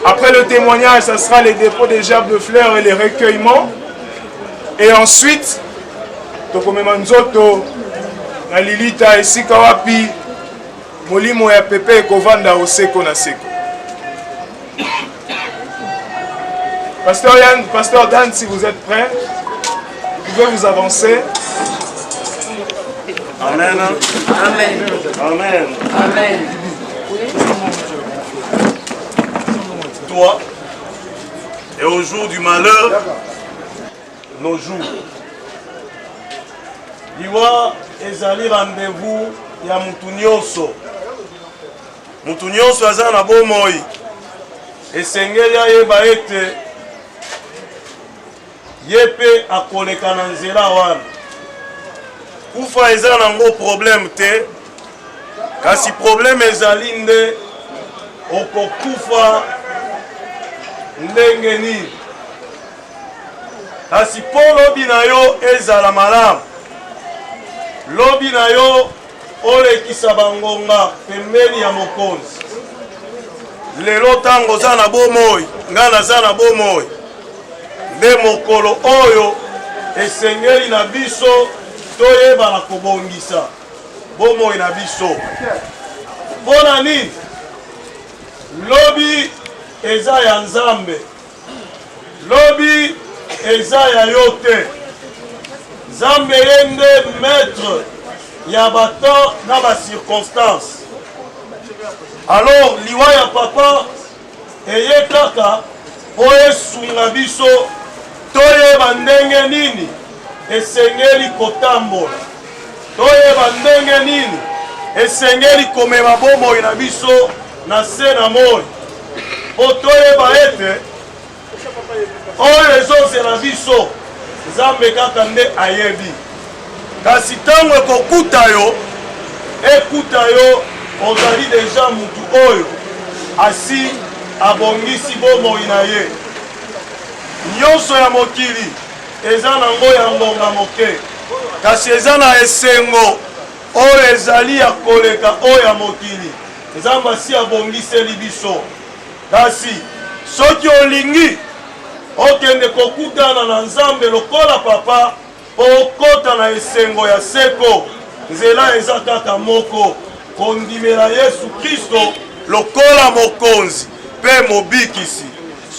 [SPEAKER 7] Après le témoignage, ce sera les dépôts des gerbes de fleurs et les recueillements. Et ensuite, Tokomemanzoto, na Lilita esika wapi molimo ya pepe kovanda oseko na seko. Pasteur Yann, Pasteur Dan, si vous êtes prêts, vous pouvez vous avancer.
[SPEAKER 10] Amen. Amen. Amen.
[SPEAKER 3] Amen.
[SPEAKER 10] Toi, et au jour du malheur, nos jours. Liwa ezali rendez-vous ya mutu nyonso. Mutu nyonso aza na bomoi. Esengeli ayeba ete ye pe akoleka na nzela wana. kufa eza nango problème te kasi problème ezali nde okokufa ndenge nini kasi mpo lobi na yo ezala malamu lobi na yo olekisa bangonga pembeni ya mokonzi lelo ntango oza na bomoi ngai naza na bomoi nde mokolo oyo esengeli na biso toyebana kobongisa bomoi na biso mpo na nini lobi eza ya nzambe lobi eza ya yo te nzambe ye nde maître ya batemps na bacirconstance alors liwa ya papa eye kaka mpo esunga biso toyeba ndenge nini esengeli kotambola toyeba ndenge nini esengeli komema bomoi na biso na se na moi mpo toyeba ete oyo ezozela biso nzambe kaka nde ayebi kasi ntango ekokuta yo ekuta yo ozali deja mutu oyo asi abongisi bomoi na ye nyonso ya mokili eza nango ya ngonga moke kasi eza na esengo oyo ezali ya koleka oyo ya mokili nzambe asi abongiseli biso kasi soki olingi okende kokutana na nzambe lokola papa mpo okota na esengo ya seko nzela eza kaka moko kondimela Yesu Kristo lokola mokonzi mpe mobikisi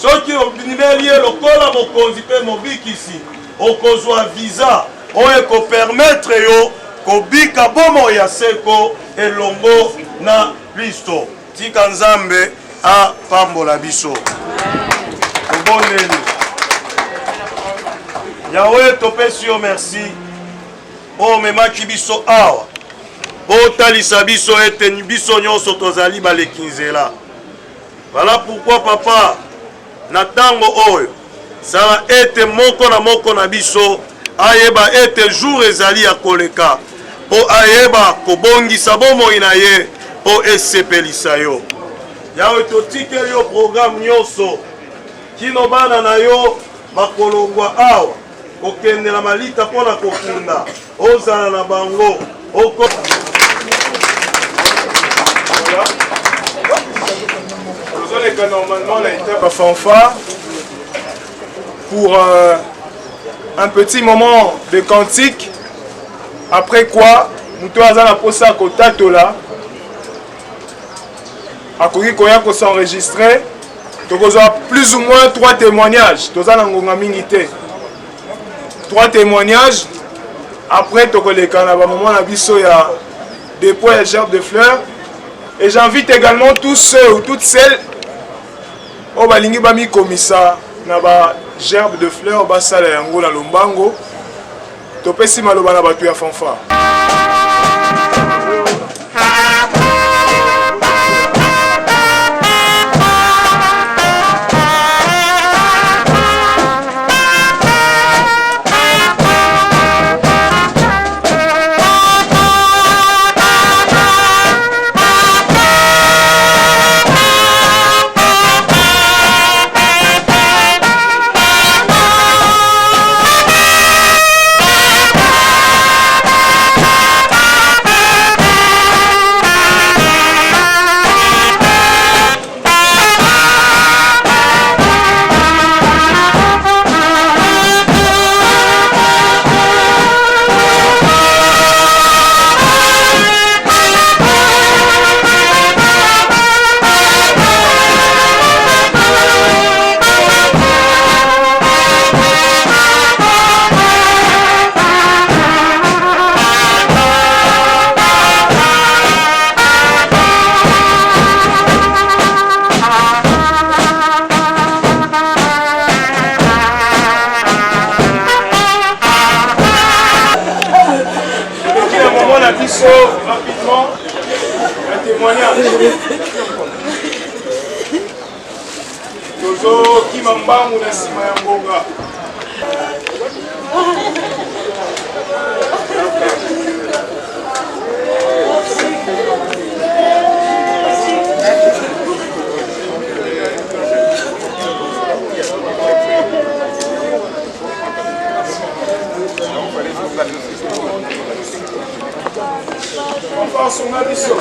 [SPEAKER 10] soki ondimeli ye lokola mokonzi mpe mobikisi okozwa visa oyo ekopermetre yo kobika bomoi ya seko elongo na Kristo tika nzambe apambola biso obondeli Yahweh topesi yo merci omemaki biso awa otalisa biso ete biso nyonso tozali baleki nzela voilà pourquoi papa na ntango oyo sala ete moko na moko na biso ayeba ete jour ezali ya koleka mpo ayeba kobongisa bomoi na ye mpo esepelisa yo Yawe totikeli yo programme nyonso kino bana na yo bakolongwa awa kokendela malita mpona kokunda ozala na bango
[SPEAKER 11] normalement la étape à fanfare pour un petit moment de cantique, après quoi nous avons posé à Kotatola à Koya ko s'enregistrer. Donc on a plus ou moins 3 témoignages. 3 témoignages. Après moment la biso ya dépôt et gerbe de fleurs. Et j'invite également tous ceux ou toutes celles au balingi bami komisa na ba gerbe de fleurs basala yango na lombango topesi maloba na batu ya fanfare. Rapidement, un témoignage. Tozo Kimamba Mounasima Yambonga. Fanfare songa biso.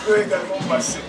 [SPEAKER 11] peut également passer.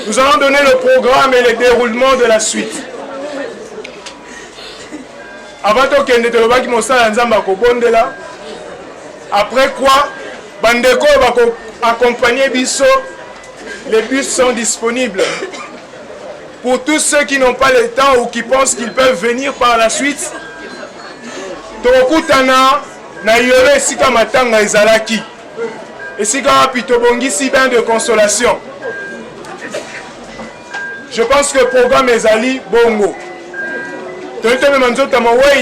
[SPEAKER 11] Nous allons donner le programme et le déroulement de la suite. Avant après quoi, Bandeko va accompagner Bisso. Les bus sont disponibles. Pour tous ceux qui n'ont pas le temps ou qui pensent qu'ils peuvent venir par la suite, Tokutana na yole sika matanga ezalaki. Et si pitobongisi bain de consolation. Je pense que le programme ezali bongo.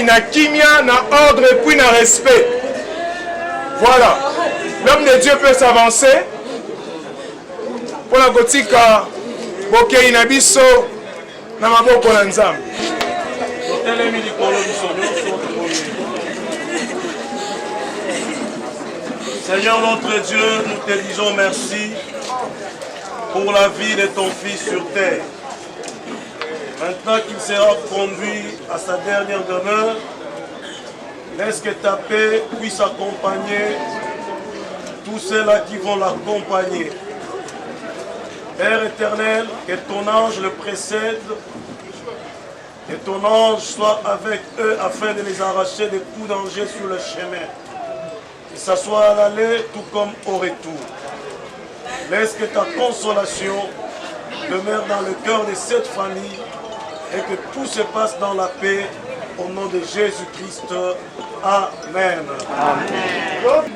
[SPEAKER 11] Na kimia, na ordre et puis na respect. Voilà. L'homme de Dieu peut s'avancer. Pour la gotika, bokei na biso na maboko na nzambe.
[SPEAKER 10] Seigneur notre Dieu, nous te disons merci pour la vie de ton Fils sur terre. Maintenant qu'il sera conduit à sa dernière demeure, laisse que ta paix puisse accompagner tous ceux-là qui vont l'accompagner. Père éternel, que ton ange le précède, que ton ange soit avec eux afin de les arracher de tout danger sur le chemin. Que ça soit à l'aller tout comme au retour. Laisse que ta consolation demeure dans le cœur de cette famille et que tout se passe dans la paix au nom de Jésus-Christ. Amen. Amen.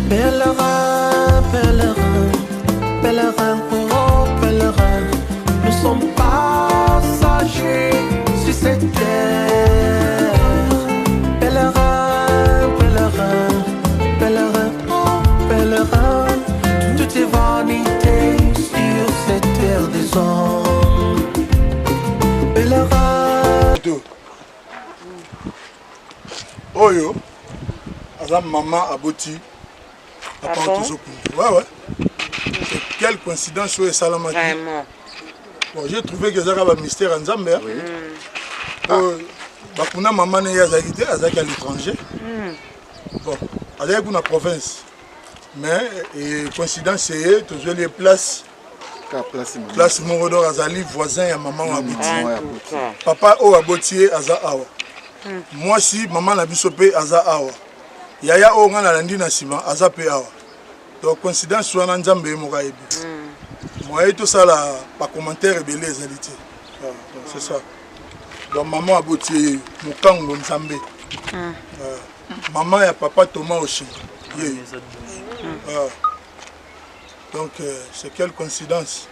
[SPEAKER 3] Pèlerin, pèlerin, pèlerin, oh pèlerin, nous sommes passagers sur cette terre. Pèlerin, pèlerin, pèlerin, oh pèlerin, tout est vanité sur cette terre des hommes. Pèlerin.
[SPEAKER 5] Oyo, Azam maman aboti. Ouais, ouais. Quelle coïncidence sur les Salamaki.
[SPEAKER 12] Vraiment.
[SPEAKER 5] Bon, j'ai trouvé que ça avait un mystère en Zambie. Oui. Bakuna maman n'est pas à l'étranger. Bon, elle est dans la province. Mais, coïncidence, c'est toujours les places. Place Morodor Azali, voisin et maman aboti. Papa o aboti Aza Awa. Moi, si maman n'a bisopé Aza Awa. Yaya o ngana landi na sima Aza pe Awa. Donc coïncidence soit na Nzambe moka yebi.
[SPEAKER 12] Moi, tout ça, là, pas commentaire et les alités. C'est ça. Donc, maman a bouti mon kango Nzambé. Maman et papa Thomas aussi. Donc, c'est quelle coïncidence.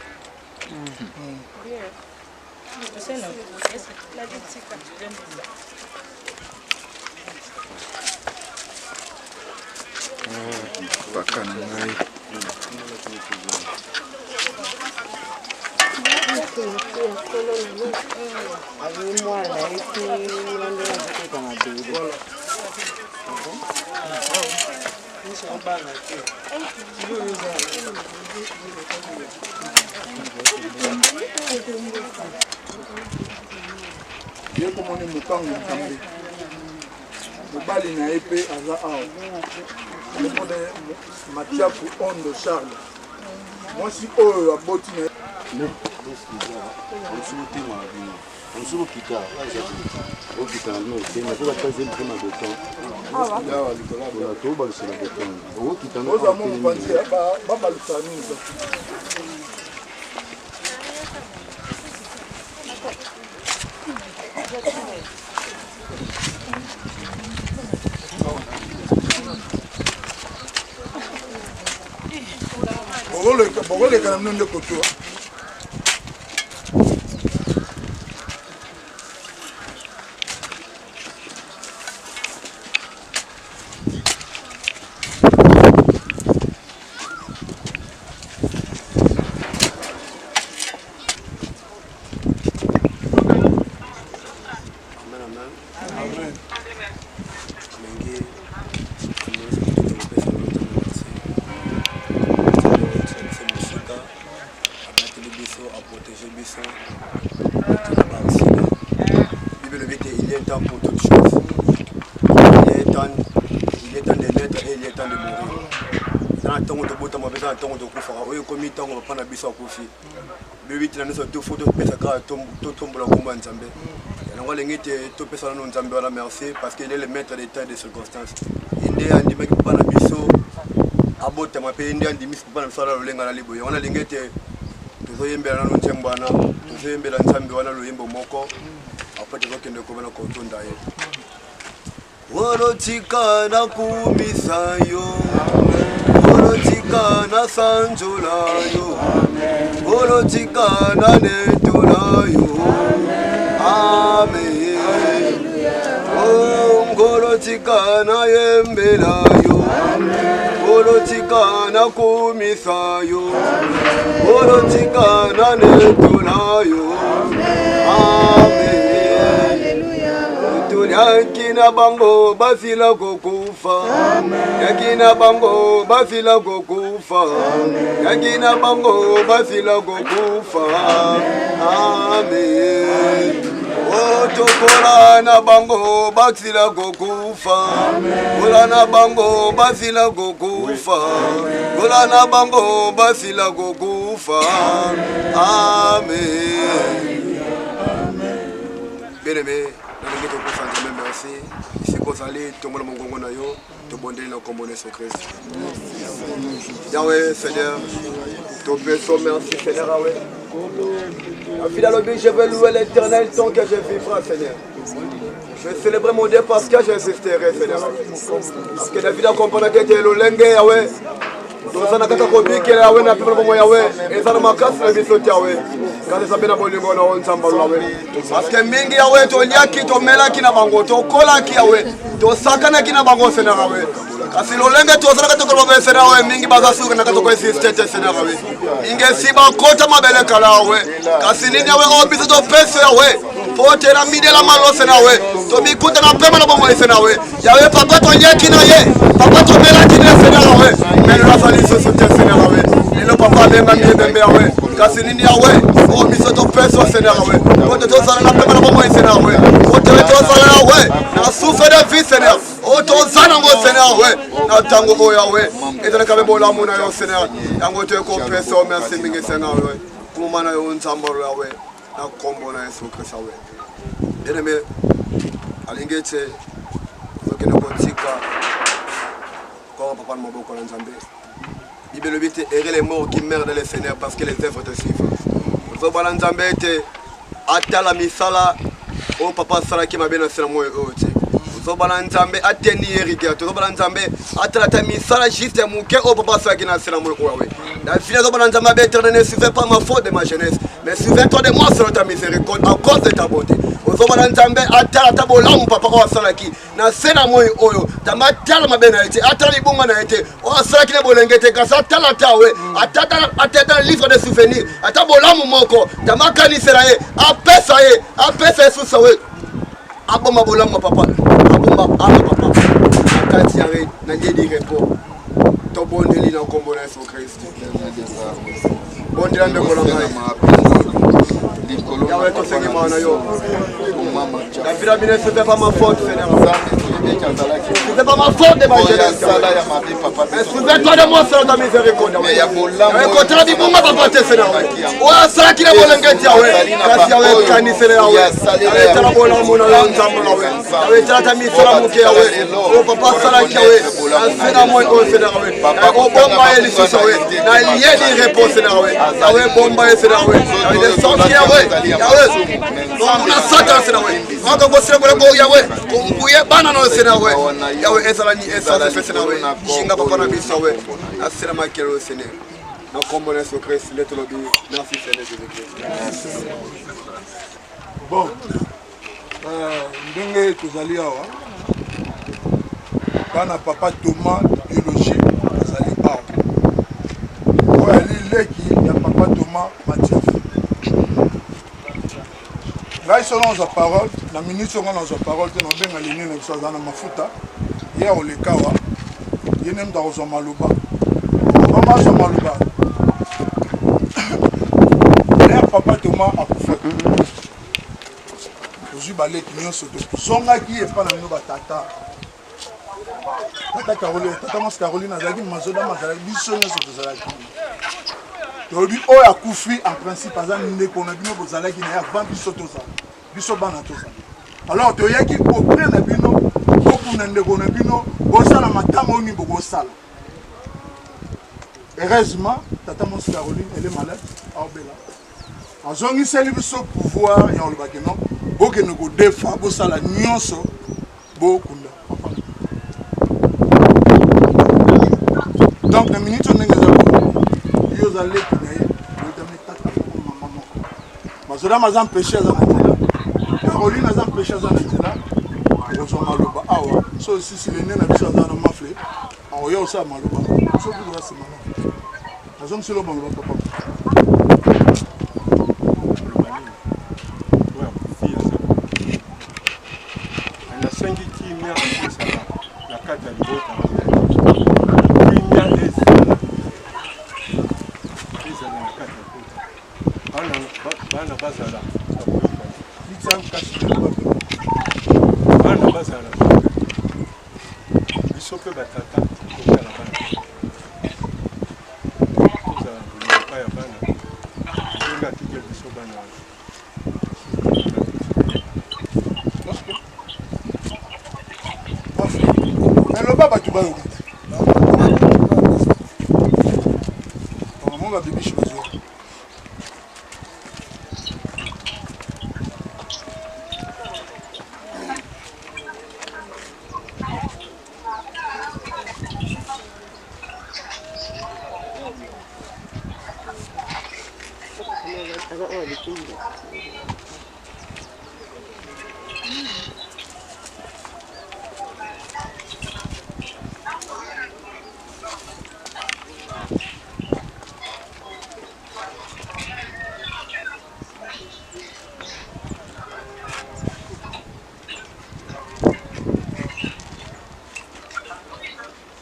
[SPEAKER 12] Bien comme on est mouton, le bal est na épée à la haut. Le monde est Mathieu pour Ondo Charles. Moi, si eux à bottine.
[SPEAKER 13] On se quitte au quitte nous c'est mais pour la troisième prime de temps ah ouais là on a tout balle sur la béton au quitte nous on a mon pensé ba balle ça nous Bogole quand même de côté.
[SPEAKER 14] Il est temps pour toutes choses. Il est temps de naître et il est temps de mourir. Dans le temps où tu as besoin de temps où tu as besoin de commis temps où tu as besoin de kofi. Le 8 ans, nous avons deux photos de Pesaka, tout tombe la combat en Zambé. Et nous avons tout personne en Zambé à la merci parce qu'il est le maître des temps et des circonstances. Il est un des mecs qui parlent de biso. Abot, tu m'as payé un des mecs qui parlent de ça, le lenga la libo. On a l'ingété. Nous avons bien un Zambé, nous avons bien un Zambé, on a le Yembo Moko. Après, tu vois qu'il y a un canton d'ailleurs. Worotika na kumisayo, Worotika na sanjulayo, Worotika na netulayo. Amen. Worotika na yembelayo, Worotika na kumisayo, Worotika na netulayo. Amen. Yakina bango bafila kokufa, yakina bango bafila kokufa, yakina bango bafila kokufa. Amen. Otokola na bango bafila kokufa, kola na bango bafila kokufa, kola na bango bafila kokufa. Amen. Bien-aimé, merci. Ici, vous allez, tout le monde est là, tout le monde est là, comme on est sur Christ. Yahweh, Seigneur, tout le monde merci, Seigneur, Yahweh. Fidèle au but, je vais louer l'éternel tant que je vivrai, Seigneur. Je vais célébrer mon Dieu parce que j'existerai, Seigneur. Parce que David a compris que tu es le lengue, Yahweh. Tozana kata kobiki Yahweh na people bomo Yahweh ezana makasi na biso Yahweh kasi sabena bolingo na ontsamba Yahweh parce que mingi Yahweh to liaki to melaki na bango to kolaki Yahweh to sakana kina bango sena Yahweh kasi lolenge tozana kata kobo sena Yahweh mingi bazasuka na kata ko insistete sena Yahweh inge siba kota mabele kala Yahweh kasi nini Yahweh obiso to pese Yahweh pote na midela malo sena Yahweh to bikuta na pema na bomo sena Yahweh papa to liaki na ye papa to melaki na sena Yahweh mais la famille se soutient Seigneur Yahweh et le papa lenga miebembe Yahweh kasi nini Yahweh o biso to peso Seigneur Yahweh pote to zana na pema na bomo Seigneur Yahweh pote to zana Yahweh na souffre de vie Seigneur o to zana mo Seigneur Yahweh na tango o Yahweh et dans ka bebola mo na yo Seigneur yango to ko peso merci mingi Seigneur Yahweh kuma na yo ntsamba Yahweh na kombo na Yesu Kristo Yahweh bien-aimé alingete ko kene ko tika ko papa maboko na Nzambe Bible dit errer les morts qui meurent dans les Seigneur parce que les œuvres te suivent. Nous avons Nzambe été atala misala au papa sala qui m'a bien assuré moi oti. Nous avons Nzambe ateni rigueur. Nous avons Nzambe atala ta misala juste mouke au papa sala qui n'a assuré moi ouais. La vie nous avons Nzambe éternel ne suivait pas ma faute de ma jeunesse, mais souviens-toi de moi selon ta miséricorde à cause de ta bonté. Nous avons Nzambe atala ta bolam papa au sala qui na sena moi oyo. Tama tala mabena été atala libunga na été. O sala qui ne bolengete kasa tala tawe atata livre de souvenirs ata bolam moko tama kanisera ye apesa Yesu sawe aboma bolam papa aboma ama papa akati yare na ngedi repo to bondeli na kombo na Yesu Kristo bondela ndeko la Yahweh to sengi maana yo la vie d'Abinès ce n'est pas ma faute Seigneur. Ce n'est pas ma faute de ma jeunesse. Mais souviens-toi de moi selon ta miséricorde. Contre du bon papa te Seigneur. Ouais ça qui est bon l'engagement Yahweh. Kasi Yahweh kani Seigneur Yahweh. Yahweh tala bon amour na nzambe Yahweh. Yahweh tala ta misala muke Yahweh. Oh papa sala ki Yahweh. Seigneur moi oh Seigneur Yahweh. Oh bomba eli sous Yahweh. Na lié di réponse Seigneur Yahweh. Yahweh bomba Seigneur Yahweh. Yahweh sorti Yahweh. Yahweh. On a Satan Seigneur Yahweh. On va bosser pour le Yahweh. Kumbuye bana no Seigneur Yahweh. Yahweh ezalani ezala Seigneur Yahweh. Shinga papa na biso Yahweh. Asira makelo Seigneur. Na kombo na Yesu Kristo leto lobi. Merci Seigneur Jésus-Christ.
[SPEAKER 12] Bon. Ndenge tozali awa. Bana papa Thomas biologie azali awa. Oya leki ya papa Thomas Mathieu. Là, ils sont dans la parole, la minute sont dans la parole, ils ont bien aligné les choses dans la mafuta. Hier, on les kawa, ils n'aiment dans le malouba. Comment ça malouba? Hier, papa Thomas a coupé. Aujourd'hui, balé qui n'y soto. Songa qui est pas dans le tata. Tata Caroline, tata Mas Caroline, azaki mazoda mazala, bisonne soto zalaki. Aujourd'hui, on a coupé en principe, parce qu'on a bien besoin qu'il y a 20 bisotos. Alors, tu as qui comprend le bino, beaucoup de bino, bosala matama oni bogosala. Heureusement, tata Mons Caroline, elle est malade, à Obela. En zongi c'est le pouvoir, il y a le bakeno, beaucoup de go défa, bosala nyonso, beaucoup de. Donc, la minute on est aux allées qui n'aient pas de empêché à Caroline a empêché à Zanatela. Ils ont maloba. Ah ouais. So si les nègres n'avaient pas dans le maflé, on y a aussi maloba. So vous devez se maman. Ils ont sur le bon papa.
[SPEAKER 15] La 5 qui m'a la 4 à bana bazala bana bazala biso pe batata kokala bana tozala koleka ya bana ndenge atike biso bana
[SPEAKER 12] eloba bato bayoka mama babibishi bazwa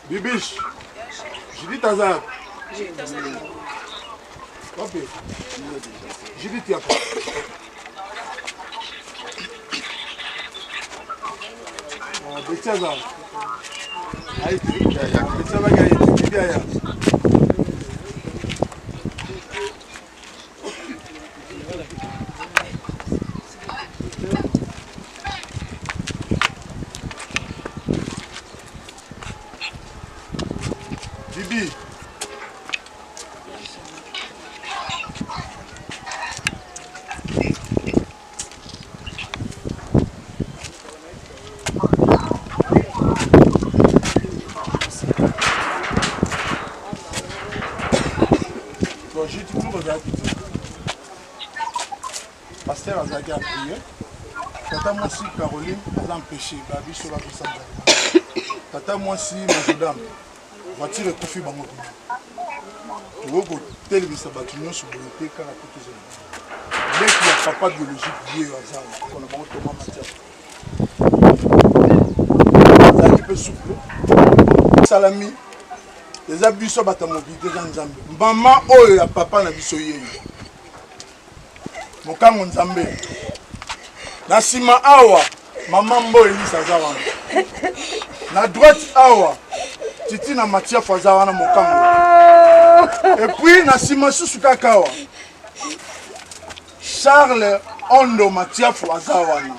[SPEAKER 12] Bibiche, j'ai dit Tazar. Ok. J'ai dit Tiapa. Tazar. Aïe, Tazar va gagner. pasteur azalaki aprie tata mwasi Caroline aza empêché babiso bapesa nzambe tata mwasi Majodame voiture ekufi bango kuna tokoki kotelemisa bato nyonso boye te kaka po tozala leki ya papa biologique ye oyo aza mpona bango Thomas Matias azalaki mpe souple salami eza biso bato ya mobilité eza nzambe mama oyo ya papa na biso yeye mokango nzambe na nsima awa mama mbo elisa aza wana na droite awa titi na Matiafu aza wana mokango epuis na nsima susu kaka awa Charles Ondo Matiafu aza wana.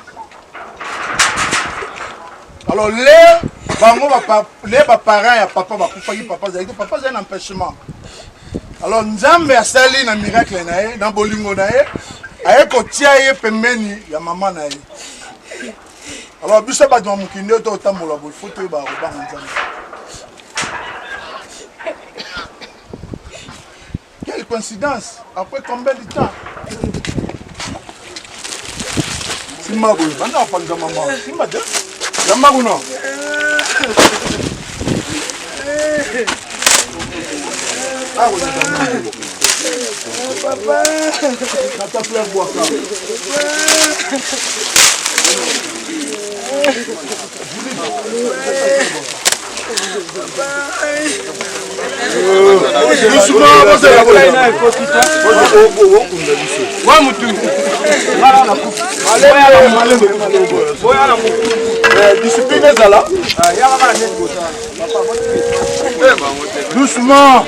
[SPEAKER 12] Alors les parents ya papa bakufaki papa zaki papa zaki na empêchement. Alors Nzambe asali na miracle na ye na bolingo na ye aye kotia ye pembeni ya mama na ye. Alors biso ba dwa mukinde to tambola bo photo ba ko ba Nzambe. Quelle coïncidence, après combien de temps? Simba boy, bana panga mama. Simba de. Yamba kuno. Ah oui, papa. Kata plein bois ça. Doucement.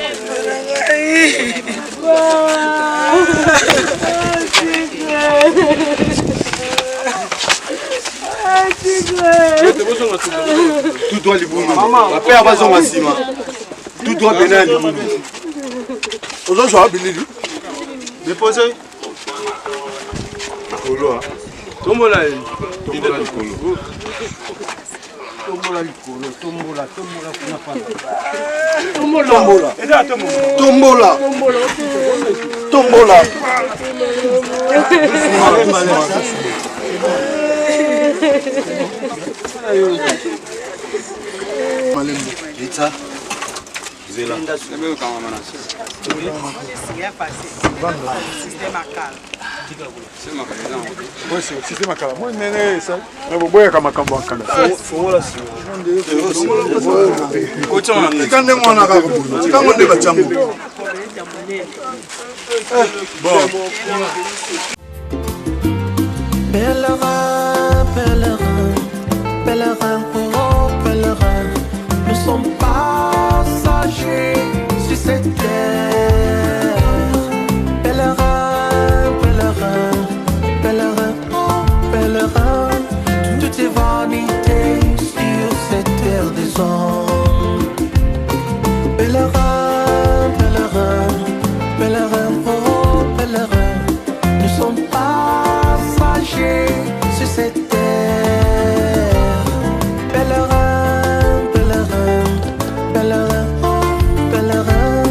[SPEAKER 12] Tout doit les boules. Ma père va s'en assis. Tout doit venir les boules. Aujourd'hui, je vais venir. Déposez. Colo. Tombola. Tombola le colo. Tombola le colo. Tombola. Tombola. Tombola. Tombola. Lita. Zela. Système à cala. Moi, ça. Mais bon, boy, comme un cambo à cala. Faut la suivre. Quand on a raconté, quand on débat jambo. Bon.
[SPEAKER 3] Pèlerin, pèlerin, pèlerin, oh pèlerin, nous sommes passagers sur cette terre. Pèlerin, pèlerin, pèlerin, oh pèlerin, tout est vanité sur cette terre des hommes. Pèlerin, pèlerin, pèlerin, oh pèlerin, nous sommes passagers sur cette terre. Pèlerin, pèlerin, pèlerin, oh pèlerin,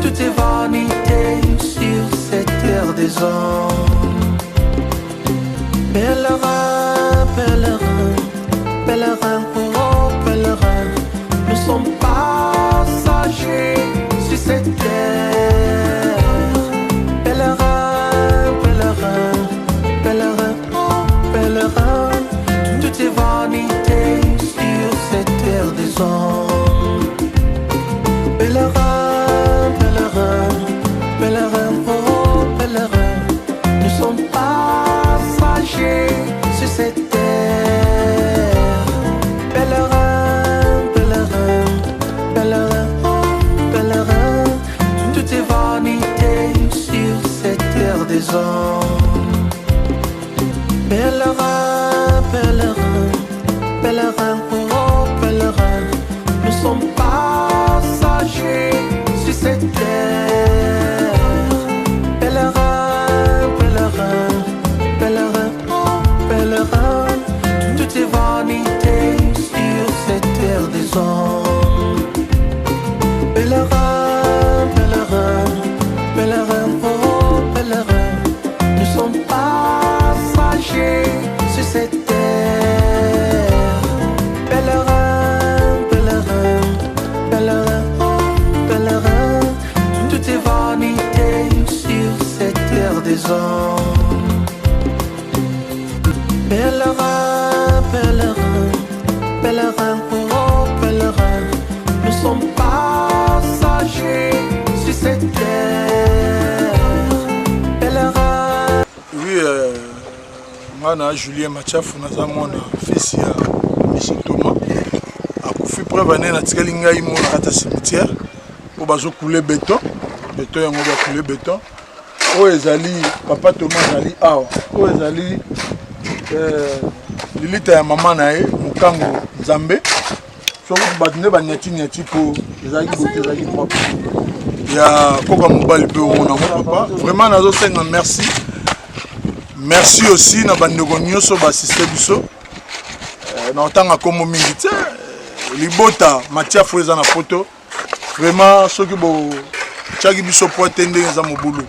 [SPEAKER 3] tout est vanité sur cette terre des hommes. Pèlerin, pèlerin, pèlerin, oh pèlerin, nous sommes passagers sur cette terre. Pèlerin, pèlerin, pèlerin, oh pèlerin, tout est vanité sur cette terre des hommes. Pèlerin, pèlerin, pèlerin, oh pèlerin, nous sommes passagers sur cette terre. Pèlerin, pèlerin, pèlerin, oh pèlerin, tout est vanité sur cette terre des hommes. Pèlerin, pèlerin, pèlerin, oh pèlerin, nous sommes passagers sur cette terre. Pèlerin, pèlerin, pèlerin, oh pèlerin, tout est vanité sur cette terre des hommes. Pèlerin, pèlerin, pèlerin, oh pèlerin, nous sommes passagers des hommes. Pèlerin, pèlerin, pèlerin, oh pèlerin, nous sommes passagers sur cette terre. Pèlerin.
[SPEAKER 12] Oui, moi, Julien Machafu, nous avons un fils, M. Thomas. Akufi preuve ane na tikali ngai mo na kata cimetière po bazo couler béton yango ba couler béton o ezali papa Thomas ezali awa o ezali lilita ya mama na ye mukango Nzambe so ko batne ba nyati po ezali bote ezali propre ya koka mobali pe o na papa vraiment nazo senga merci aussi na bandeko nyonso ba assisté biso na otanga komo mingi te libota Matia Foueza na photo vraiment ce que bon tchaki biso po tende za mobulu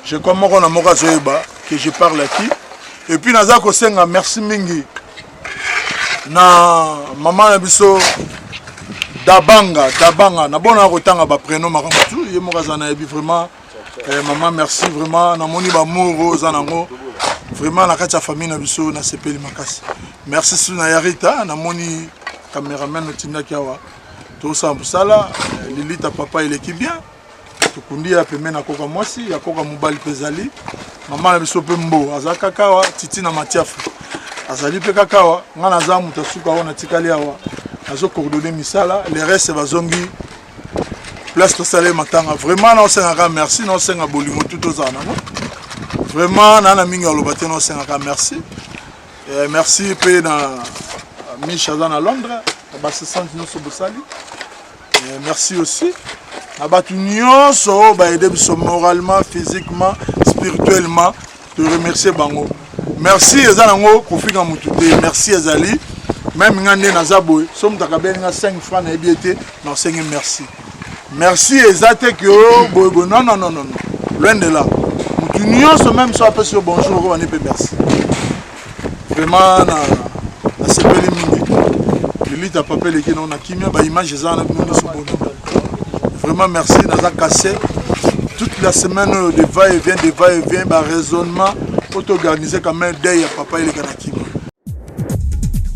[SPEAKER 12] je crois moko na moka zoeba que je parle aquí et puis naza ko senga merci mingi na maman na biso dabanga na bona ko tanga ba prénom makambo tout ye moka za na yebi vraiment maman merci vraiment na moni ba moro za nango vraiment na kati ya famille na biso na sepeli makasi merci suna yarita na moni caméraman otindaki awa tosa musala lilita papa il est bien tukundi ya pembe na koka mwasi ya koka mobali pezali mama na biso pe mbo azaka kawa titi na Matiafu azali pe kakawa ngana za muta suka ona tikali awa azo coordonner misala les restes bazongi place to salé matanga vraiment na osenga merci na osenga bolimo tout ozana vraiment na mingi alobate na osenga merci merci pe na Michazan à Londres, merci aussi. Moralement, physiquement, spirituellement, de remercier Bango. Merci Ezanango, Kofi Gamoutoute, merci Ezali. Même Ngande Nazaboy, somme Takaben 5 francs na EBT, non, merci. Merci Ezate Kyo, Boygo, non, loin de là. Nous sommes même sur un sur bonjour, on est merci. Vraiment, c'est pas les minutes. Lilita papa les qui n'ont kimia ba image ça na nous so bon. Vraiment merci naza cassé toute la semaine de va-et-vient ba raisonnement auto-organisé quand même dès papa il est kanakima.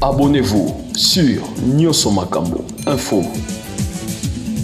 [SPEAKER 1] Abonnez-vous sur Nyoso Makambo Info.